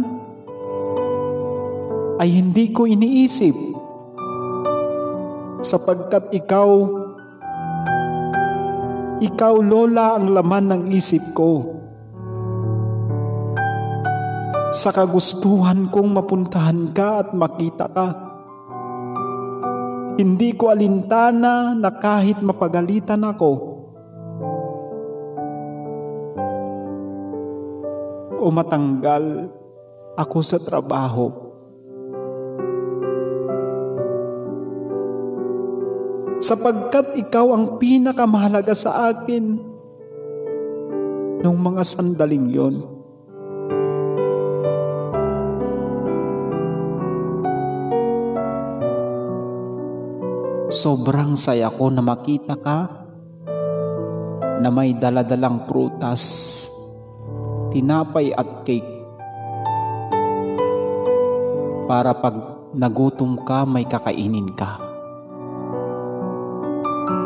ay hindi ko iniisip sapagkat ikaw lola ang laman ng isip ko. Sa kagustuhan kong mapuntahan ka at makita ka. Hindi ko alintana na kahit mapagalitan ako o matanggal ako sa trabaho. sapagkat ikaw ang pinakamahalaga sa akin nung mga sandaling yon. Sobrang saya ko na makita ka na may daladalang prutas, tinapay at cake para pag nagutom ka may kakainin ka.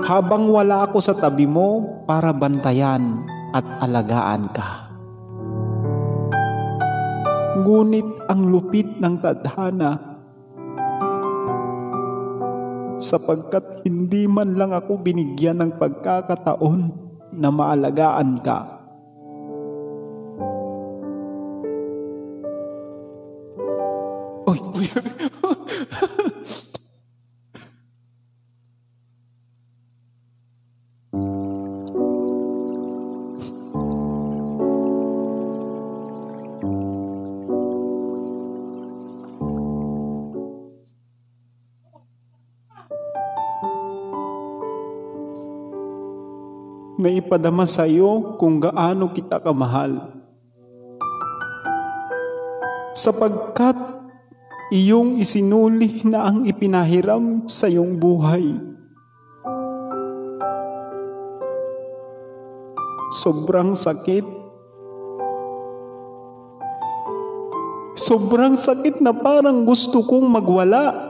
Habang wala ako sa tabi mo para bantayan at alagaan ka. Ngunit ang lupit ng tadhana, sapagkat hindi man lang ako binigyan ng pagkakataon na maalagaan ka. Uy. Naipadama sa iyo kung gaano kita kamahal. Sapagkat iyong isinuli na ang ipinahiram sa iyong buhay. Sobrang sakit. Sobrang sakit na parang gusto kong magwala.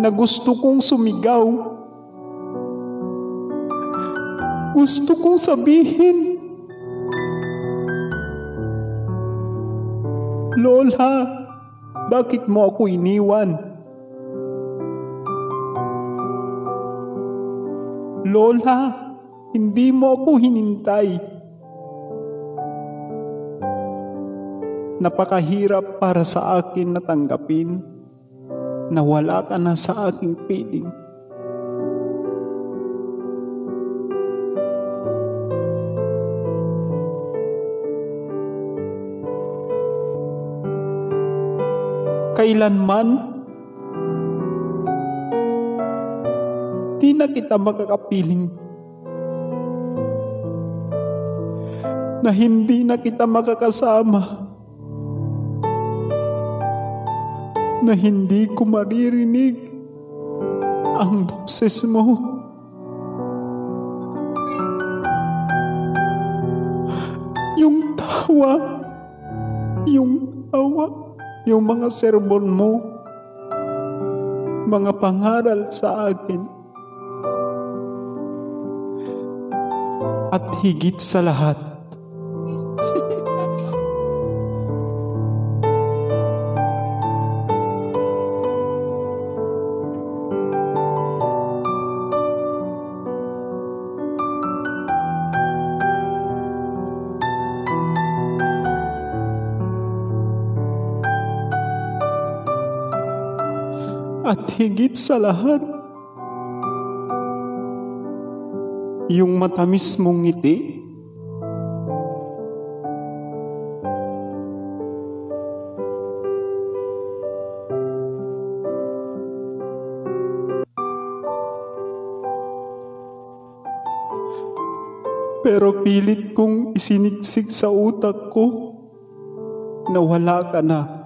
Na gusto kong sumigaw. Gusto kong sabihin, Lola, bakit mo ako iniwan? Lola, hindi mo ako hinintay. Napakahirap para sa akin na tanggapin na wala ka na sa aking piling. Kailanman, di na kita makakapiling na hindi na kita makakasama, na hindi ko maririnig ang boses mo. Yung tawa, yung mga serbon mo, mga pangaral sa akin. At higit sa lahat, yung matamis mong ngiti, pero pilit kong isiniksik sa utak ko na wala ka na.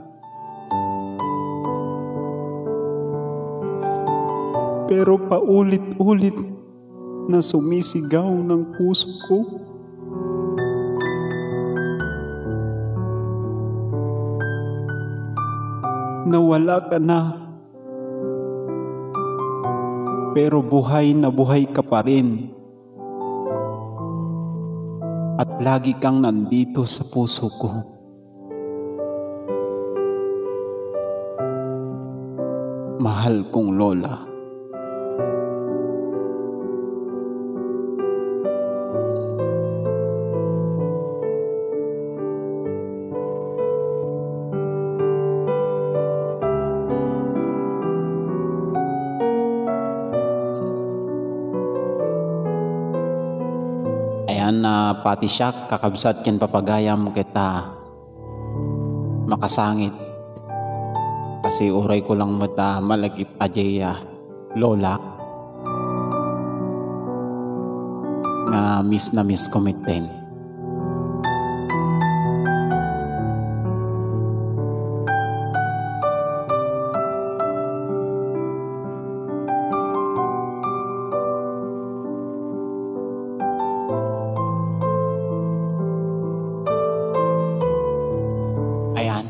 Pero paulit-ulit na sumisigaw ng puso ko, na wala ka na. Pero buhay na buhay ka pa rin. At lagi kang nandito sa puso ko. Mahal kong Lola. Ayan na pati siya kakabsat ken papagayam kita makasangit Kasi uray ko lang mata malagip ajaya lola nga miss na miss komiten. Ayan.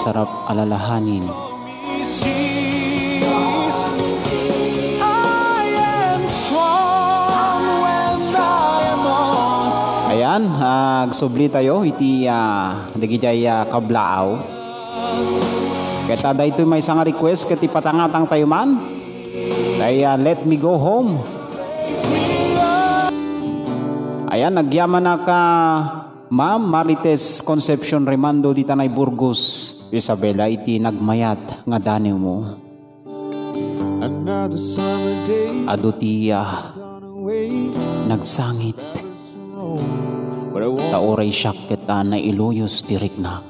sarap alalahanin. Ayan, agsubli tayo iti dagijay kablaaw. Kaya dahito may isang request kati patangatang tayo man. Kaya let me go home. Ayan, nagyaman na ka Ma'am Marites Concepcion Remando di Tanay Burgos. Isabela iti nagmayat nga daniw mo. Adutiya nagsangit. Taoray siyak kita na iluyos tiriknak.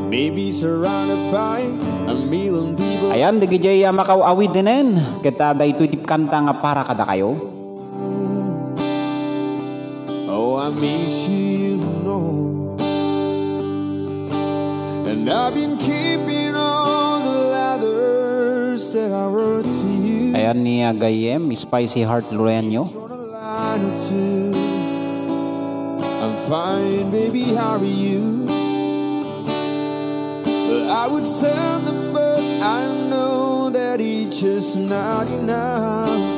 Maybe surrounded by a million people. Ayan, digijay makawawid dinin. Kita dahito itip kanta nga para kada kayo. Oh, I miss you, know. And I've been keeping all the letters that I wrote to you. Ayan ni Gayem, Spicy Heart Lorenyo. I'm fine, baby, how are you? Well, I would send them, but I know that it's just not enough.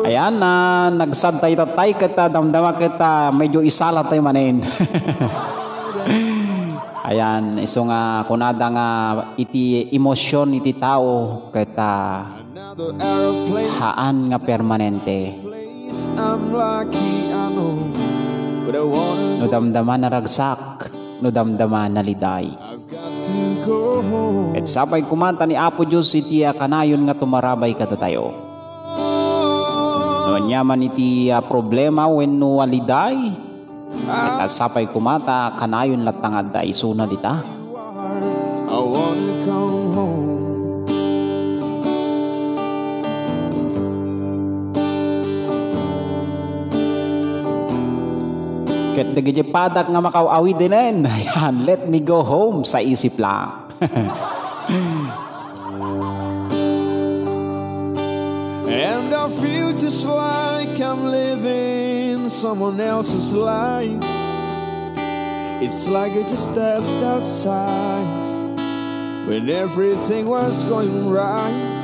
Ayan na nagsantay-tatay kita, damdama kita, medyo isala tayo manin. Ayan, iso nga kunada nga iti emosyon iti tao kita haan nga permanente. No damdama na ragsak, no damdama na liday. At sapay kumanta ni Apo Diyos iti kanayon nga tumarabay kada tayo. No nyaman iti problema wenno aliday. At sapay kumata kanayon latangad da isuna dita. I wanna come home. Ket dagiti padak nga makawawi dinen. Ayan, let me go home sa isip lang. And I feel just like I'm living someone else's life. It's like I just stepped outside when everything was going right.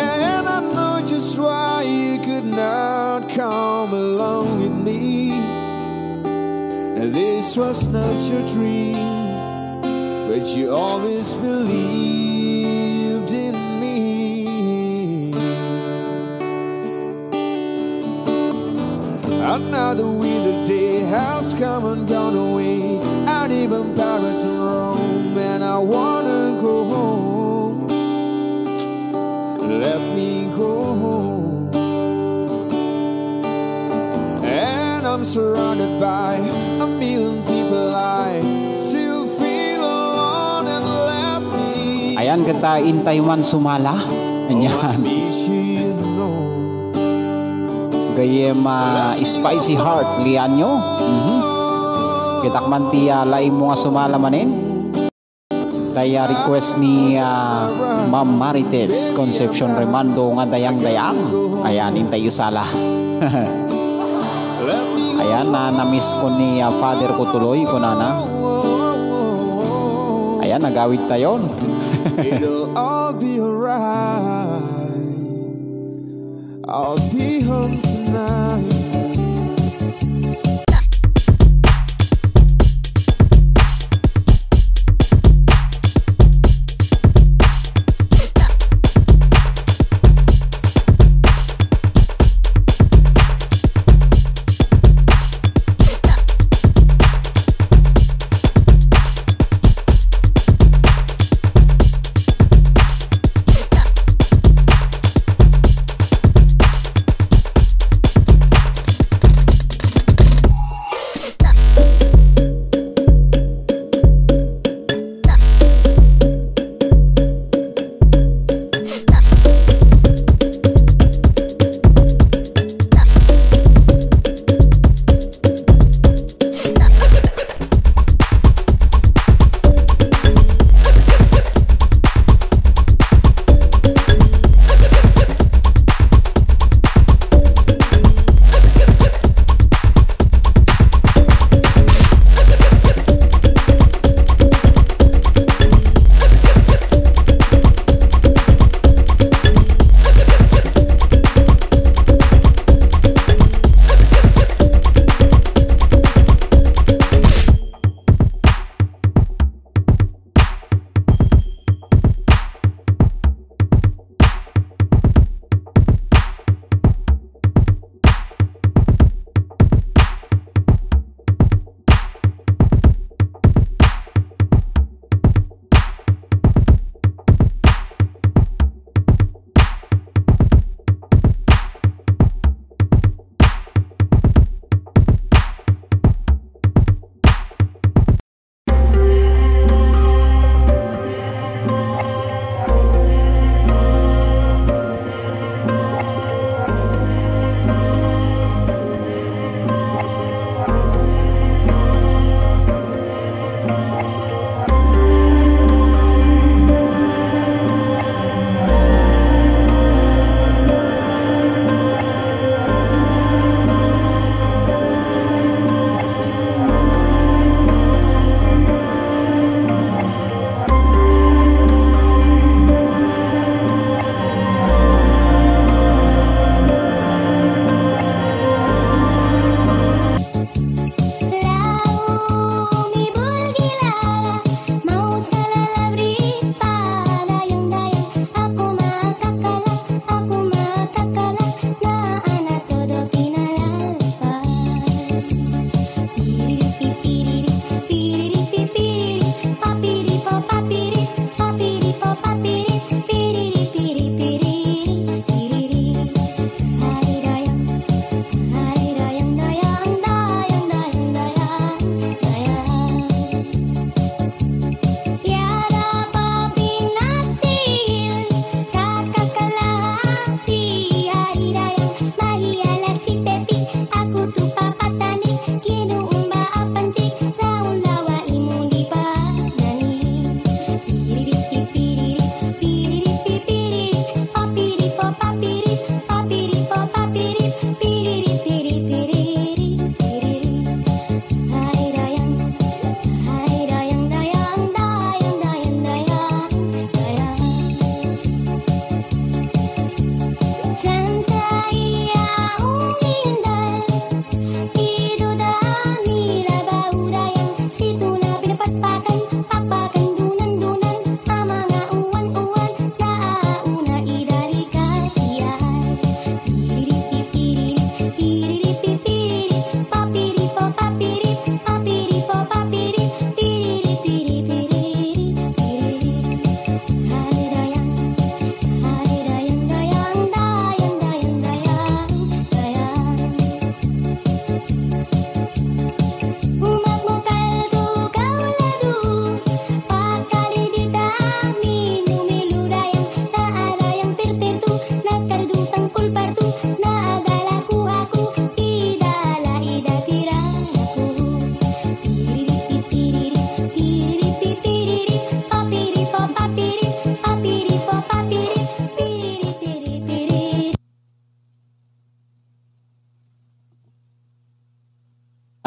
And I know just why you could not come along with me. And this was not your dream, but you always believed in me. Another winter day has come and gone away, and even Paris and Rome, and I wanna go home. Let me go home. And I'm surrounded by a million people, I still feel alone, and let me. Ayan kita intayman sumala. Ayan. Gayem Spicy Heart lianyo. Kitak man tiya laing mo nga sumala manin. Daya request ni Ma'am Marites Concepcion Remando nga dayang-dayang. Ayan, intay usala. Ayan, na-miss ko ni father ko tuloy ko nana. Ayan, nagawid tayo. It'll all be alright. I'll be home tonight.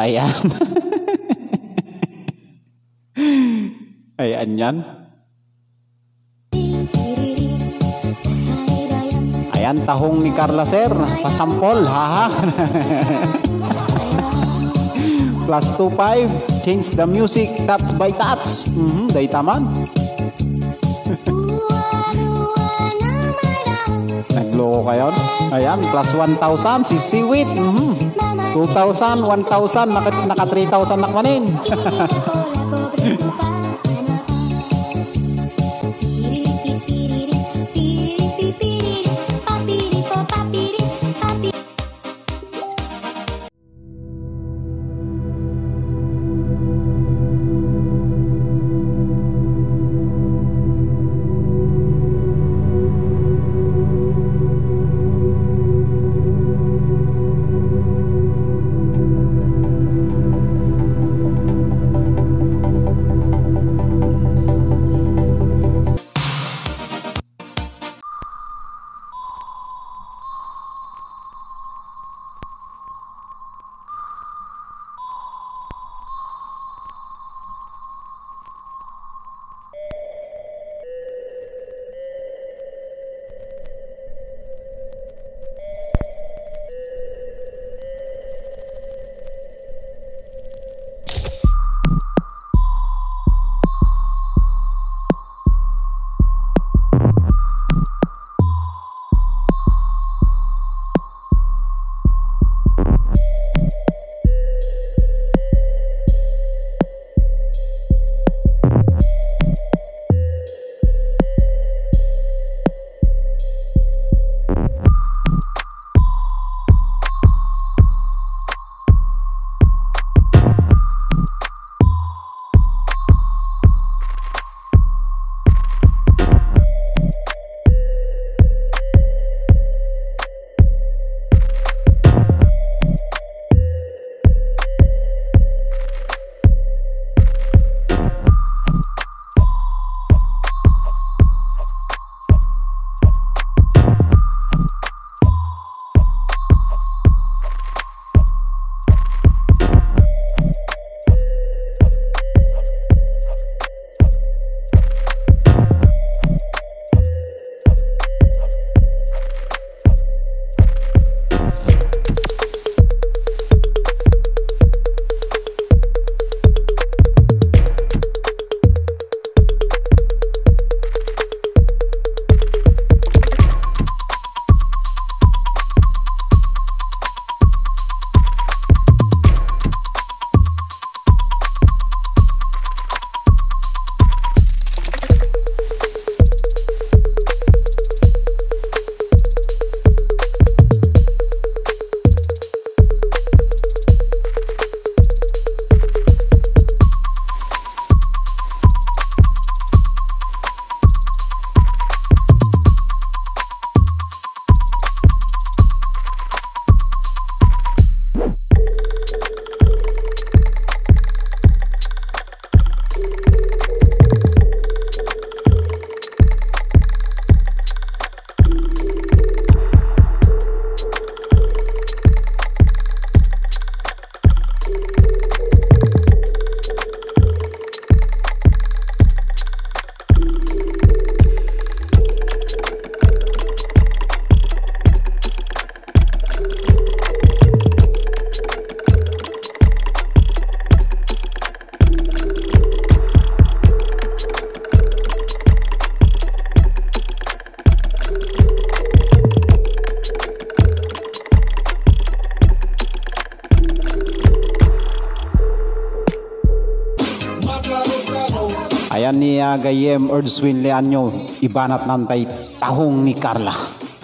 Ayan. Ayan yan. Ayan, tahong ni Carla sir. Pasampol, haha. Plus 25. Change the music. Touch by touch. Day taman. Nagloko kayo. Ayan, plus 1,000. Si Seaweed. 2,000, 1,000. Naka 3,000 nakmanin. Ayan ni Gayem Erdswin Leanyo, ibanat nantay tahong ni Carla.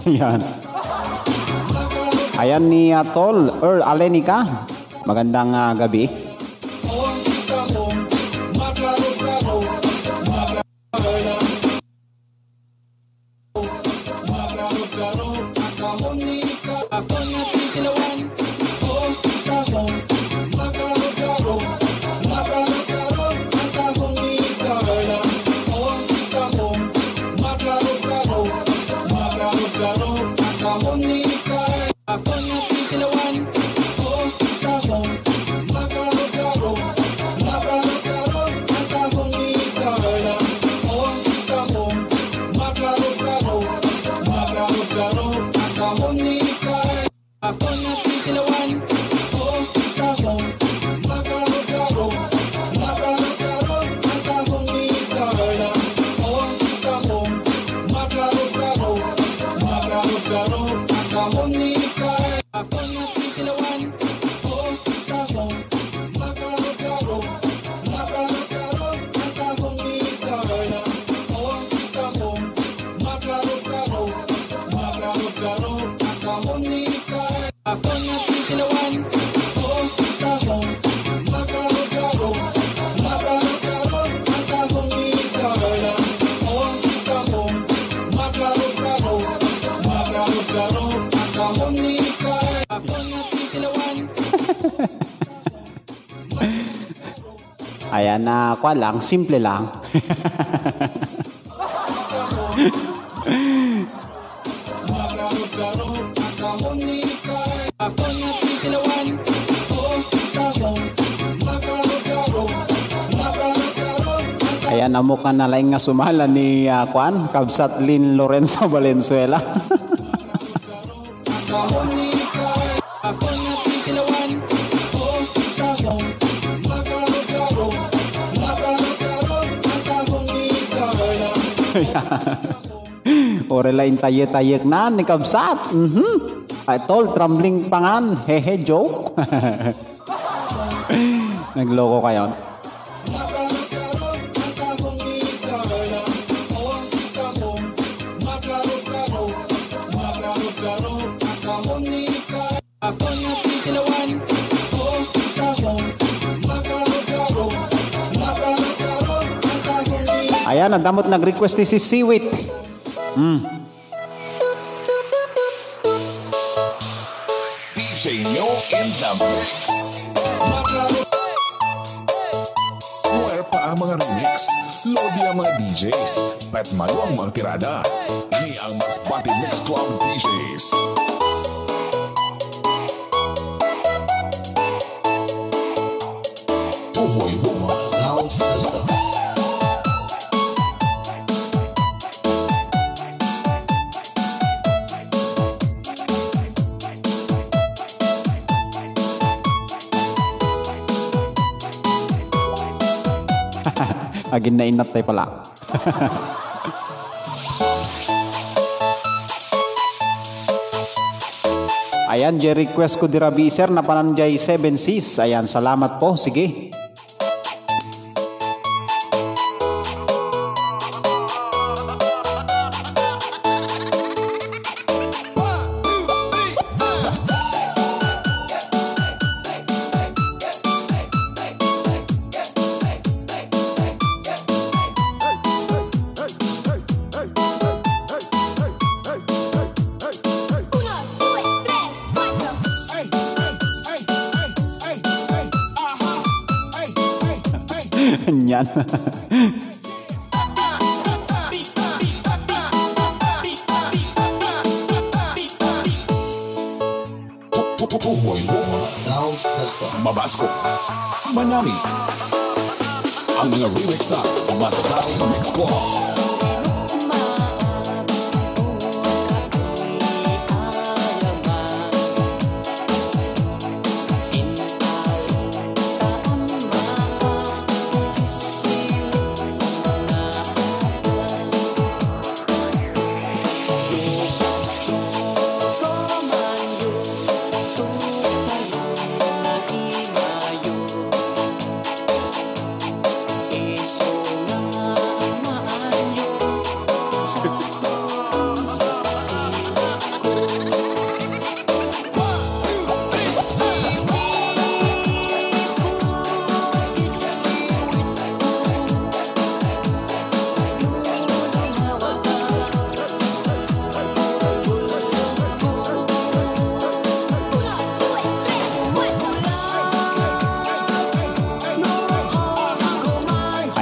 Ayan. Ayan ni Tol Alenica, magandang gabi. Ayan na, kwa lang, simple lang. Ayan, amo ka na lang nga sumala ni Kwan, Kabsat Lin Lorenzo Valenzuela. Orelain taye-tayek na ni Kabsat. I told trembling pangan, hehe joke. Nagloko kayo. Ayan, ang damot nag-request si Siwit. DJ Nyo in the mix. Where pa ang mga remix? Lodi ang mga DJs. Pet mayo ang mga tirada. Ni ang Mas Bati Mix Club DJs. Tuhoy Buma Sound System. Agin na inat tayo pala. Ayan, request ko dira biser na pananjay 7 Cs. Ayan, salamat po. Sige. Yan. Sound System. Mabasco. Manami. Ang mga remix sa Masatay Mix Club.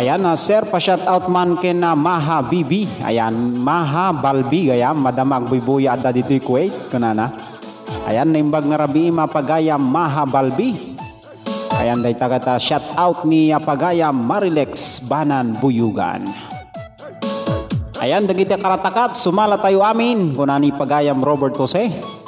Ayan, sir, pa-shout out man kina Maha Bibi. Ayan, Maha Balbi, ayan, madamag buibuya ada dito'y Kuwait. Kunana. Ayan, naimbag nga rabi mapagaya Maha Balbi. Ayan, day tagata shout out ni Pagaya Marilex Banan Buyugan. Ayan, dagiti karatakat, sumala tayo amin. Kunani Pagayam Robert Jose.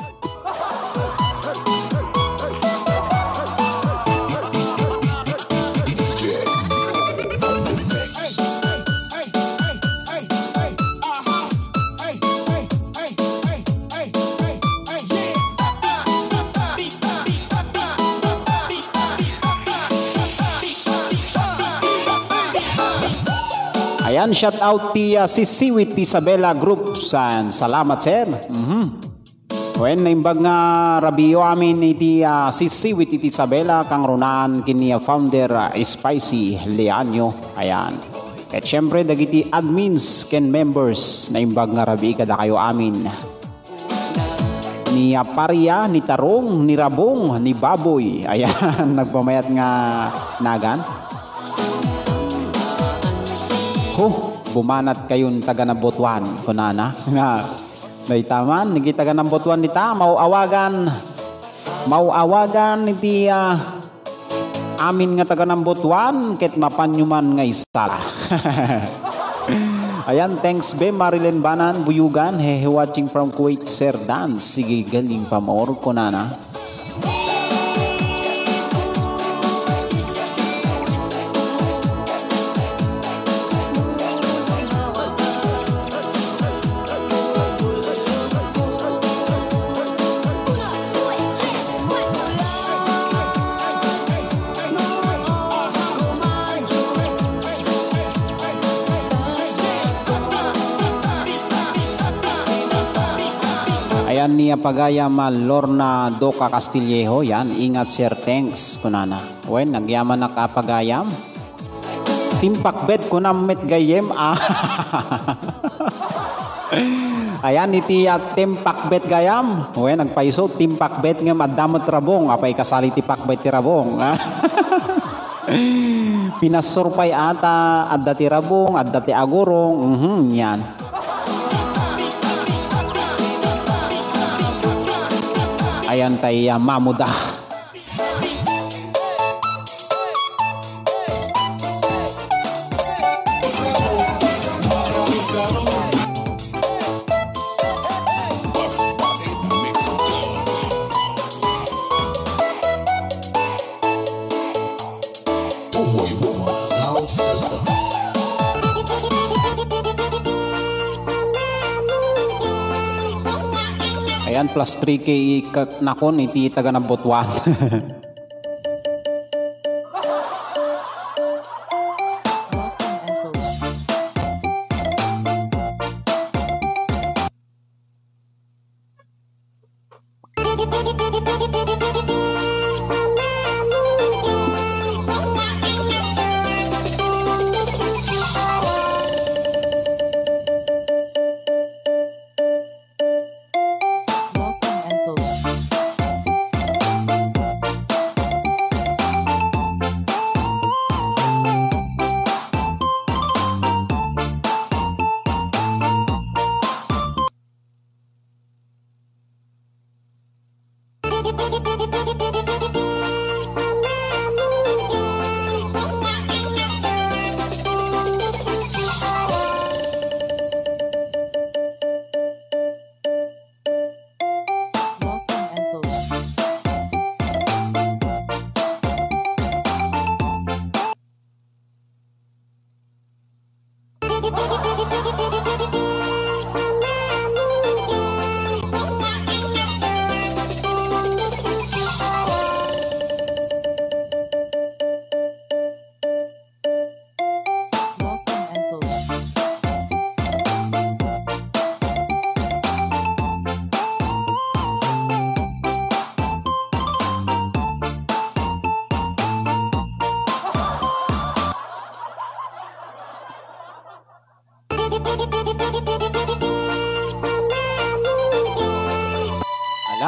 Ayan, shout out ti si Siwit Isabela Group. Salamat, sir. When naimbag nga rabiyo amin iti si Siwit iti Isabela kang runaan kini founder Spicy Leanyo. Ayan. At syempre dagiti admins ken members naimbag nga rabi kada kayo amin. Ni Paria, ni Tarong, ni Rabong, ni Baboy. Ayan, nagpamayat nga nagan. Bumanat kayon taga ng Butuan, kunana. Nga, naitaman, nigi taga ng Butuan nita, mauawagan iti amin nga taga ng Butuan, ket mapanyuman nga isala. Ayan, thanks be, Marilyn Banan, Buyugan, watching from Kuwait, Sir Dan. Sige, galing pa more, kunana. Ayan niya pagayam Lorna Doca Castillejo. Yan, ingat sir, thanks kunana. Wen, nagyaman na kapagayam. Timpakbet kunamit gayem. Ayan, iti timpakbet gayam. Wen, nagpaiso, timpakbet nga madamot rabong. Apay kasali tipakbet ti rabong. Pinasurpay ata, adda ti rabong, adda ti agurong. Yan. Ayan tayo mamuda. Ayan, plus 3K nakon, iti taga ng Butuan.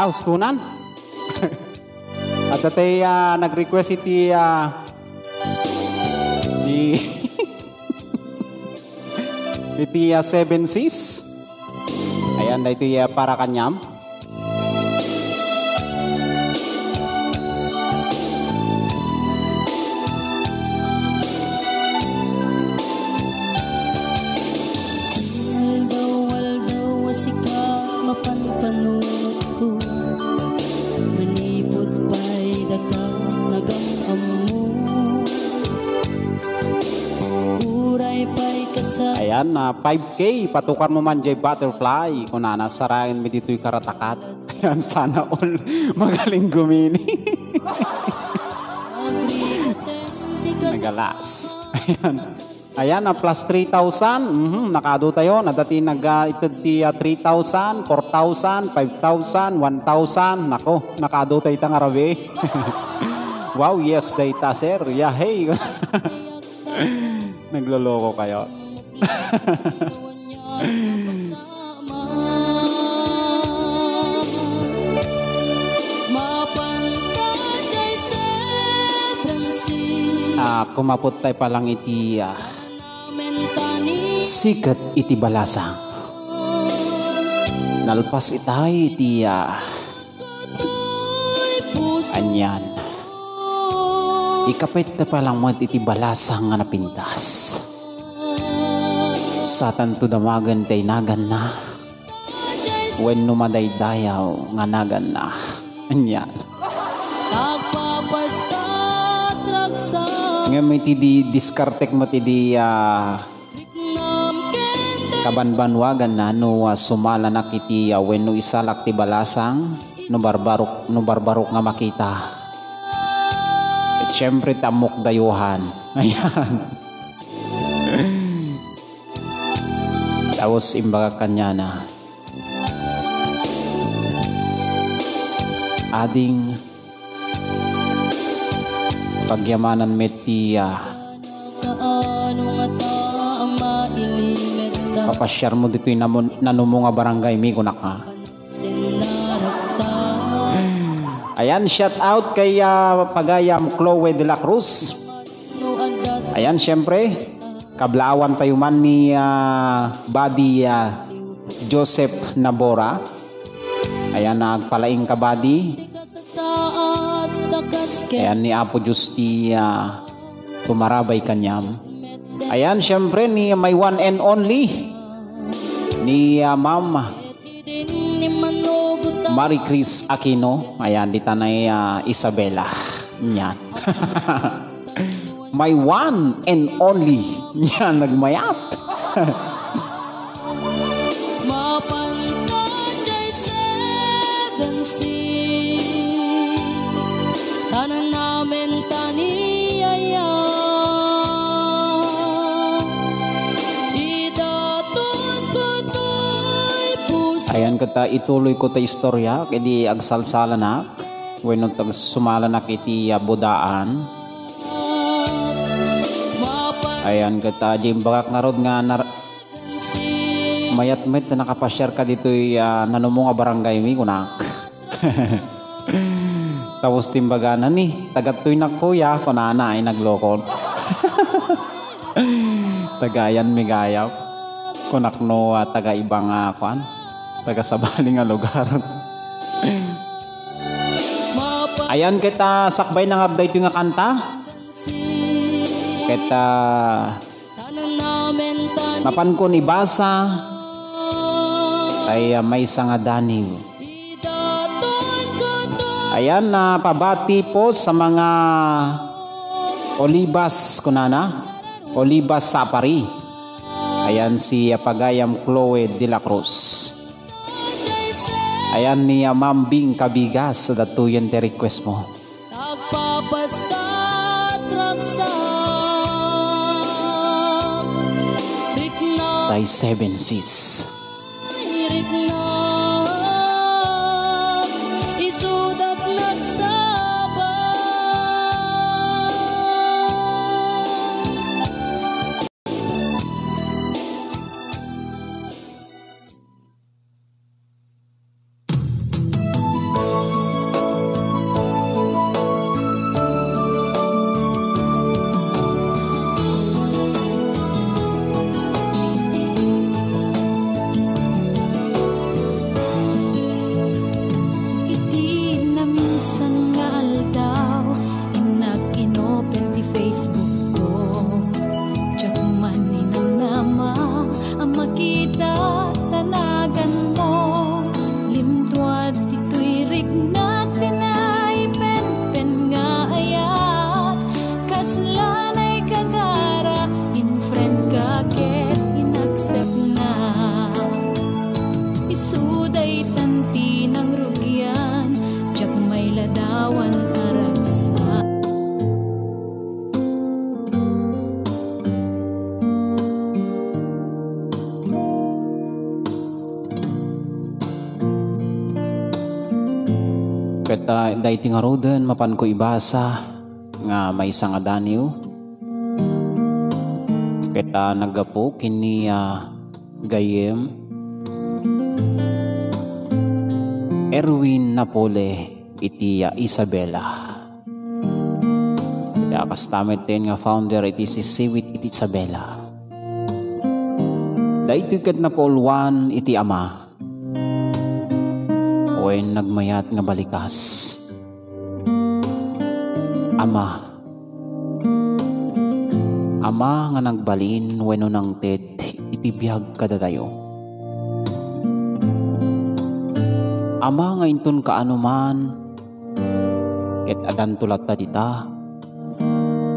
Ustunan. At tatay nag-request iti iti 7 Cs. Ayan, iti para kanyam. Waldaw asika mapanpano manipod pa'y datang nagangamo uray pa'y kasal. Ayan, 5K patukar mo man jay butterfly kunana sarain mi dito'y karatakat. Ayan, sana all magaling gumini. Nagalas. Ayan, plus 3,000. Nakado tayo. Nadati nag-itid 3,000, 4,000, 5,000, 1,000. Nako, nakado tayo itang arabi. Wow, yes, data, sir. Yeah, hey. Nagloloko kayo. Kumapot tayo palang iti Sikat iti balasang. Nalpas itay iti anyan. Ikapit na palang mo iti balasang nga napintas. Satan to damagan tay nagan na. When numadaydayaw nga nagan na. Anyan. Nga may tidi diskartek mo tidi kabanbanwagan na no sumala na kiti when no isalak ti balasang no barbarok nga makita. At syempre tamok dayuhan. Ayan. Tapos imbaga kanya na ading pagyamanan meti papasyar mo dito yung nanumo nga barangay mi kunak ka. Ayan, shout out kay Pagayam Chloe de la Cruz. Ayan, syempre kablawan tayo man ni Buddy Joseph Nabora. Ayan, nagpalaing ka Buddy. Ayan, ni Apo Justi tumarabay kanyam. Ayan, syempre ni my one and only ni Ma'am Marie Chris Aquino. Ayan, di tanay Isabela. Yan. My one and only. Yan, nagmayat. Ayan kata ituloy ko ta istorya kedi agsalsala nak wenno tag sumala nak iti budaan. Ayan kata jimbagak ngarod nga mayat-met na nakapasyar ka dito nanumo nga barangay mi kunak. Tapos timbaganan ni tagatoy na kuya kunana ay naglokon. Tagayan mi gayap kunak no taga ibang kwan taga sabali nga lugar. Ayan kita sakbay na nga ito nga kanta. Kita mapan ko ni basa ay may sanga daniw. Ayan na pabati po sa mga Olivas kunana. Olivas Sapari. Ayan si Pagayam Chloe de la Cruz. Ayan ni Ma'am Bing Kabigas sa datuyan te request mo. Tay 7 sis. Kata dayti nga roden mapan ko ibasa nga may nga daniw. Kata nagapo kini gayem Erwin Napole iti Isabela. Kaya kastamet din nga founder iti si Siwit iti Isabela. Dahito ket napulwan iti ama. Wen nagmayat nga balikas. Ama. Ama nga nagbalin wenno nang tet iti biag kadatayo. Ama nga inton kaano man ket adan tulat ta dita.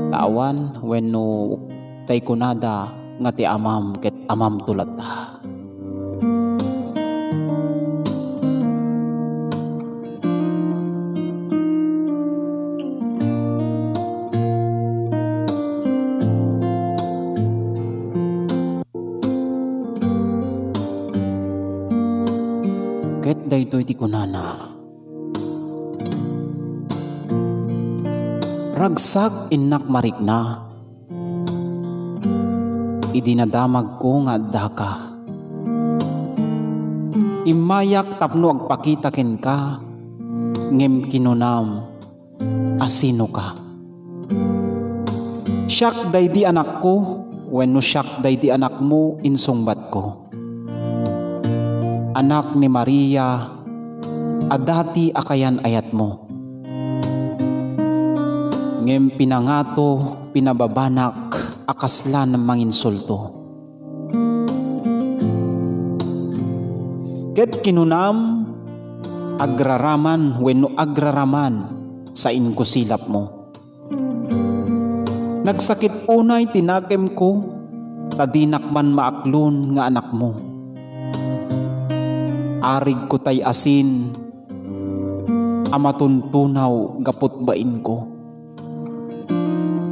Tawan wenno tay kunada nga ti amam ket amam tulat ta. Ket daytoy ti kunana. Ragsak innak marikna. Idinadamag ko nga daka. Imayak tapno agpakita ken ka. Ngem kinunam asino ka. Siak daydi anak ko wenno siak daydi anak mo insungbat ko. Anak ni Maria, adati akayan ayat mo. Ngem pinangato, pinababanak, akaslan ng manginsulto. Ket kinunam, agraraman, wenno agraraman, sa inkusilap mo. Nagsakit unay tinakem ko, tadinak man maaklon nga anak mo. Arig ko tay asin, amatuntunaw gapot bain ko.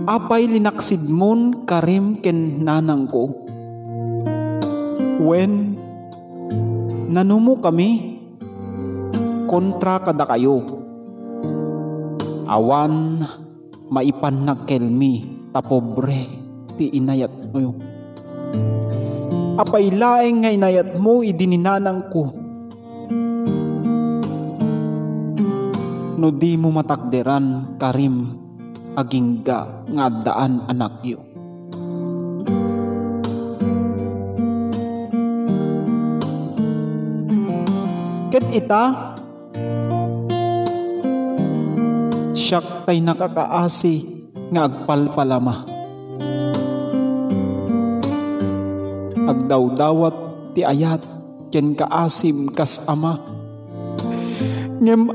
Apay linaksid mon karim ken nanang ko. Wen nanumo kami, kontra kada kayo. Awan maipan nagkelmi, tapobre ti inayat mo. Apay laeng nga inayat mo idininanang ko. No di mo matakderan karim agingga nga daan anak yo. Ket ita siyak tay nakakaasi nga agpalpalama. Agdawdawat ti ayat ken kaasim kas ama. Ngem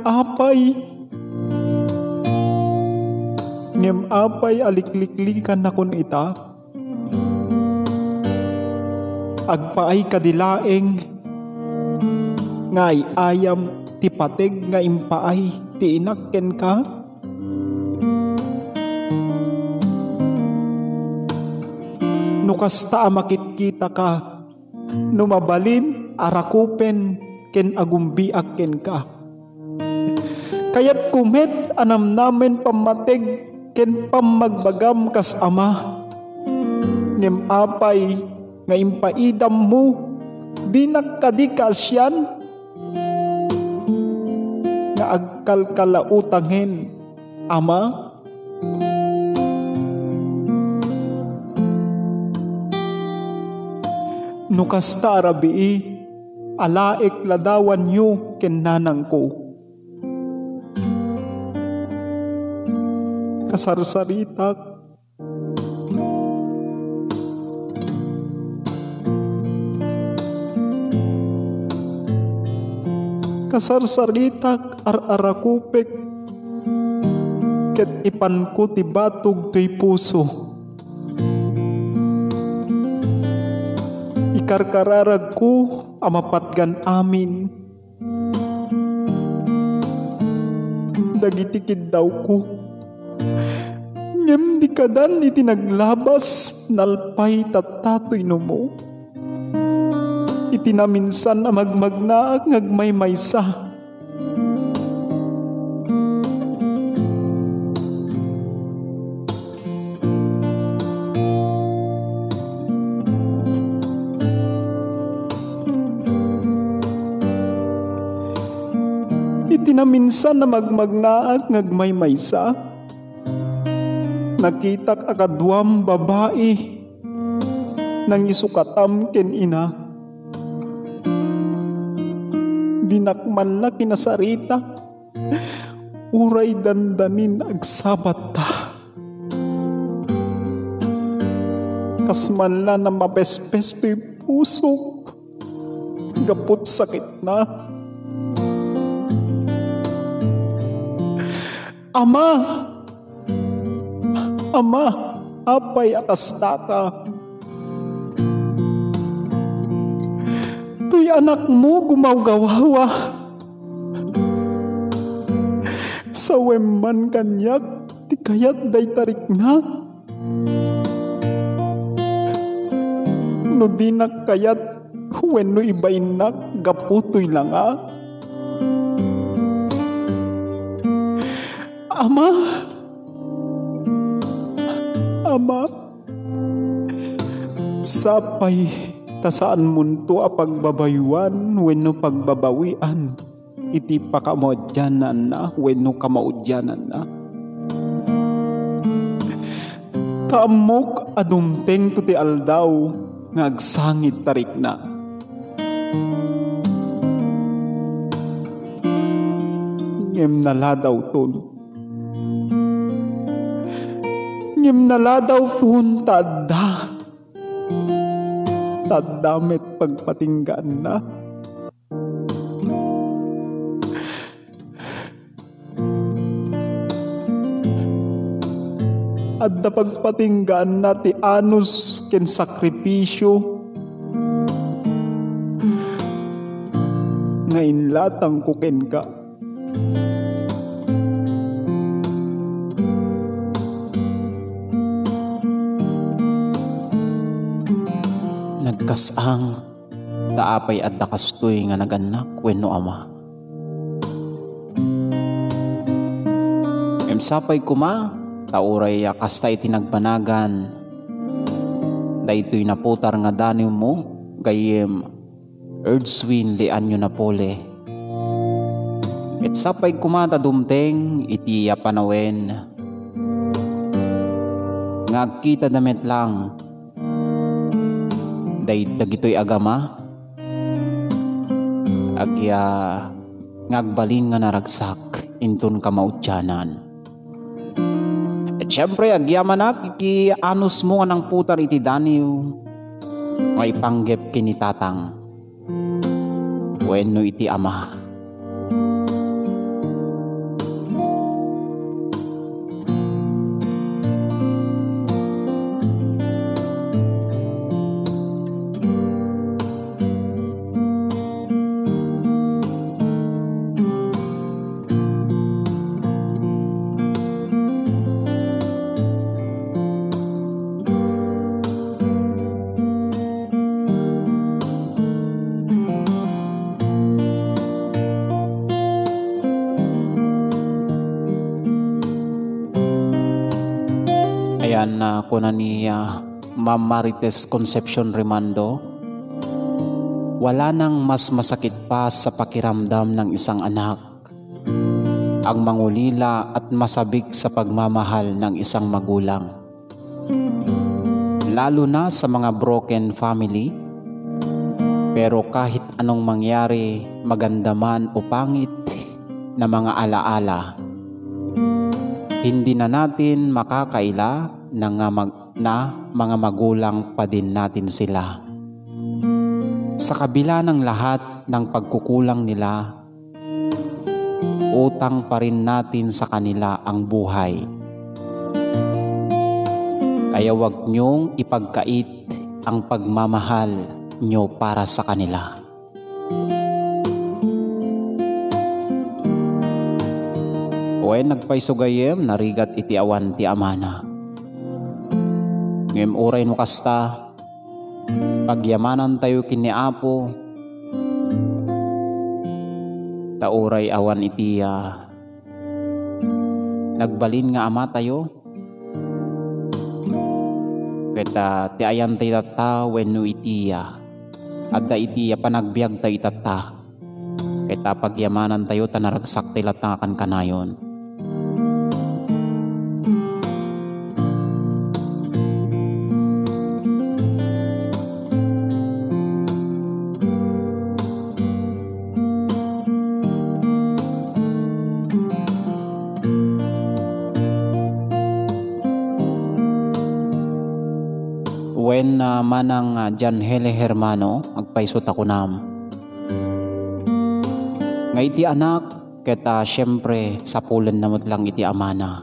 apay alikliklikan na kun ita. Agpaay kadilaeng ngay ayam ti pateg nga impaay ti inakken ka. Nukasta makit-kita ka, numabalin arakupen ken agumbiak ken ka. Kayat kumet anam namin pamateg ken pamagbagam kas ama. Ngem apay nga impaidam mo, di nakadikasyan nga agkalkalautangen ama. Nukasta arabii, alaek ladawan yu ken nanang ko. Kasarsaritak, ar-arakupek, ket ipan ko ti batog to'y puso. Ikarkararag ko amapatgan amin. Dagitikid daw ko. Ngem di kadan iti naglabas nalpay tatatoy no mo. Iti naminsan na magmagnaak ngagmaymaysa. Iti naminsan na magmagnaak ngagmaymaysa. Nakitak akadwam babae nang isukatam ken ina. Dinakman la kinasarita, uray dandanin agsabat ta. Kasman la na mapespes to'y puso, gapot sakit na. Ama, apay akasta ka. Tuy anak mo gumawgawawa. Sa wemman kanyak, ti kayat day tarik na. No di nakayat, wenno ibain nak, gaputoy lang Ama, sapay tasaan munto a pagbabayuan wenno pagbabawian, iti pakamadyanan na wenno kamaudyanan na. Kaamok adumteng to ti aldaw nga agsangit tarik na. Ngem naladaw ton. Taddamet pagpatinggaan na. Adda pagpatinggaan na ti anus ken sakripisyo nga inlatang kuken ka. Nagkasang taapay adda kastoy nga naganak wenno ama. Emsapay kuma tauray kasta iti nagbanagan. Daytoy naputar nga daniw mo gayem urdswin li anyo na pole. Et sapay kumata dumteng iti panawen. Ngagkita damit lang. Dagitoy agama agya ngagbalin nga naragsak inton kamaudyanan. At syempre agyamanak iki anus mo nga nang putar iti daniw may panggep kinitatang wenno iti ama. Ayan na kuna ni Ma'am Marites Concepcion Rimando, wala nang mas masakit pa sa pakiramdam ng isang anak ang mangulila at masabik sa pagmamahal ng isang magulang. Lalo na sa mga broken family, pero kahit anong mangyari, maganda man o pangit na mga alaala, hindi na natin makakaila na mga magulang pa din natin sila. Sa kabila ng lahat ng pagkukulang nila, utang pa rin natin sa kanila ang buhay. Kaya wag niyong ipagkait ang pagmamahal niyo para sa kanila. Wen nagpaisugayem narigat iti awan ti amana. Ngem uray no kasta pagyamanan tayo kini Apo, tauray awan iti nagbalin nga ama tayo. Keta ti ayan tayo tata wenno iti adda iti panagbiag tayo tata. Keta pagyamanan tayo tanaragsak tayo latangakan kanayon. Alawen na manang Jan Hele Hermano, agpaisot ako nam. Nga iti anak, kita syempre sapulan namot lang iti amana.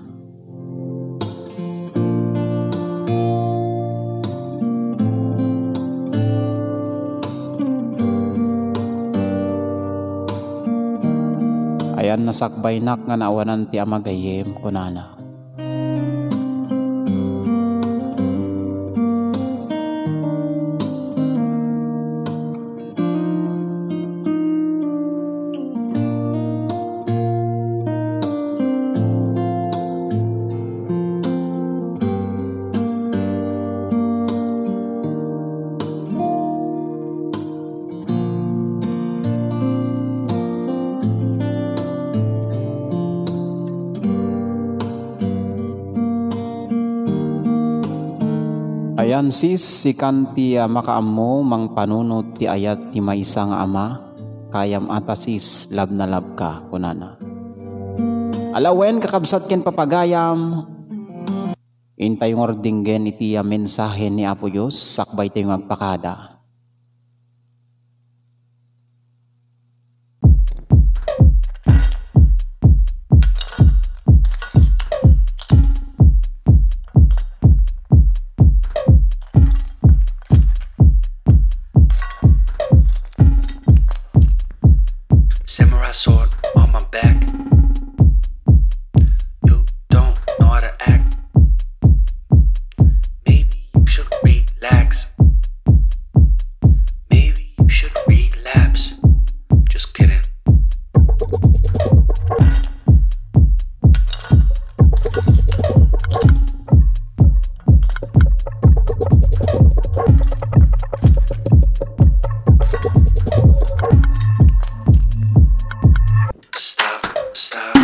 Ayan nasakbay nak nga naawanan ti amagayem kunana. Ayan sis, si kanti makaammo mang panunot ti ayat ti maysa nga ama, kayam ata sis lab na lab ka kunana. Alawen kakabsat ken papagayam, intay ng ordinggen iti mensahe ni Apo Diyos, sakbay tayo agpakada. Samurai sword on my back. You don't know how to act. Maybe you should relax. Maybe you should relapse. Just kidding. Stop. Stop.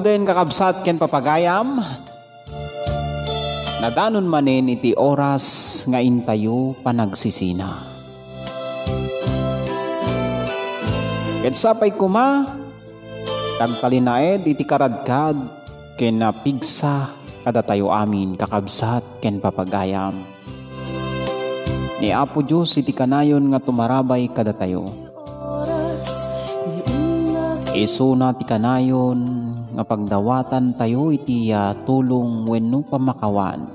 ruden kakabsat ken papagayam. Nadanon manen iti oras nga intayo panagsisina. Ket sapay kuma tagtalinaed iti karadkad ken napigsa kada tayo amin kakabsat ken papagayam. Ni Apo Diyos iti kanayon nga tumarabay kada tayo. Isuna ti kanayon nga pagdawatan tayo iti tulong wenno pamakawan.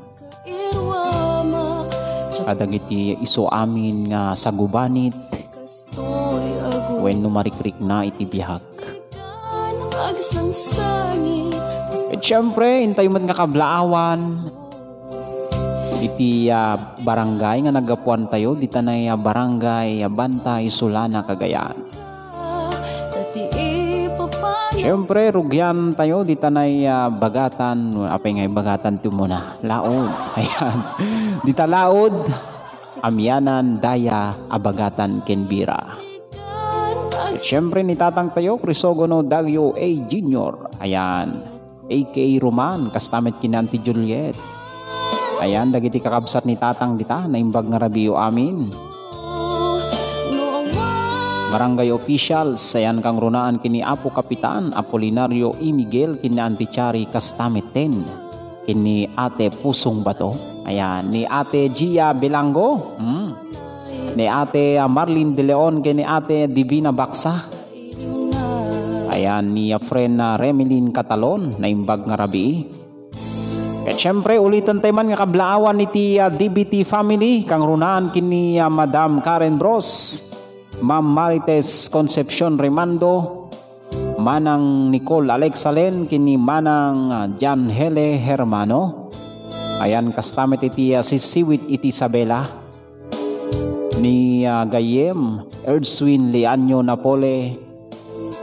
Kadagiti iso amin nga sagubanit wenno marikrik na iti bihag. At syempre, intay mo nga kablaawan iti barangay nga nagapuan tayo, di tanay barangay Bantay, Sulana, Cagayan. Siyempre, rugyan tayo, di tanay bagatan, apay ngay bagatan ito muna, laod. Ayan, di talaod, amyanan, daya, abagatan, kenbira. At siyempre, nitatang tayo, Crisogono Dario A. Jr. Ayan, A.K. Roman, kastamit kinanti Juliet. Ayan, dagiti kakabsat ni tatang dita, naimbag nga rabiyo amin. Barangay officials, ayan kang runaan kini Apo Kapitan Apolinario E. Miguel, kini Antichari Kastamiten, kini Ate Pusong Bato, ayan, ni Ate Gia Belango, ni Ate Marlene De Leon, kini Ate Divina Baksa, ayan, ni friend na Remelin Catalon, na imbag nga rabi. At syempre, ulitan tayo man nga kablaawan iti DBT family, kang runaan kini Madam Karen Bros, Ma'am Marites Concepcion Remando, Manang Nicole Alexalen, kini Manang Jan Hele Hermano. Ayan, kastamit iti si Siwit iti Isabela, ni Gayem Erdswin Leanyo Napole,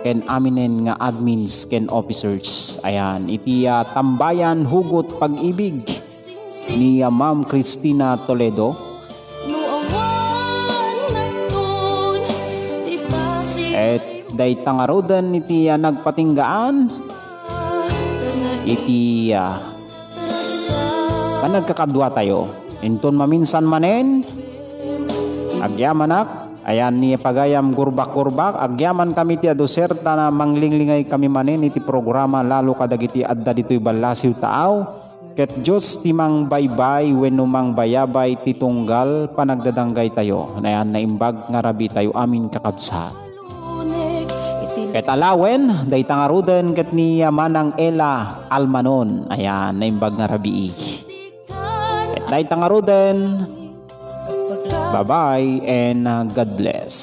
ken aminen nga admins ken officers. Ayan, iti Tambayan Hugot Pag-ibig ni Ma'am Cristina Toledo. Et day tangarodan iti nagpatinggaan iti panagkakadwa tayo. Inton maminsan manen agyamanak. Ayan, ni pagayam gurbak-gurbak, agyaman kami ti adoserta na manglinglingay kami manin iti programa lalo kadagiti adda dito'y balasiw taaw. Ket Diyos ti mang baybay wenno mang bayabay ti tunggal panagdadanggay tayo. Ayan, naimbag nga rabi tayo amin kakabsat. Ket alawen, day tangaruden ket ni Manang Ella Almanon. Ayan, naimbag nga rabi. Ket day tangaruden. Bye-bye and God bless.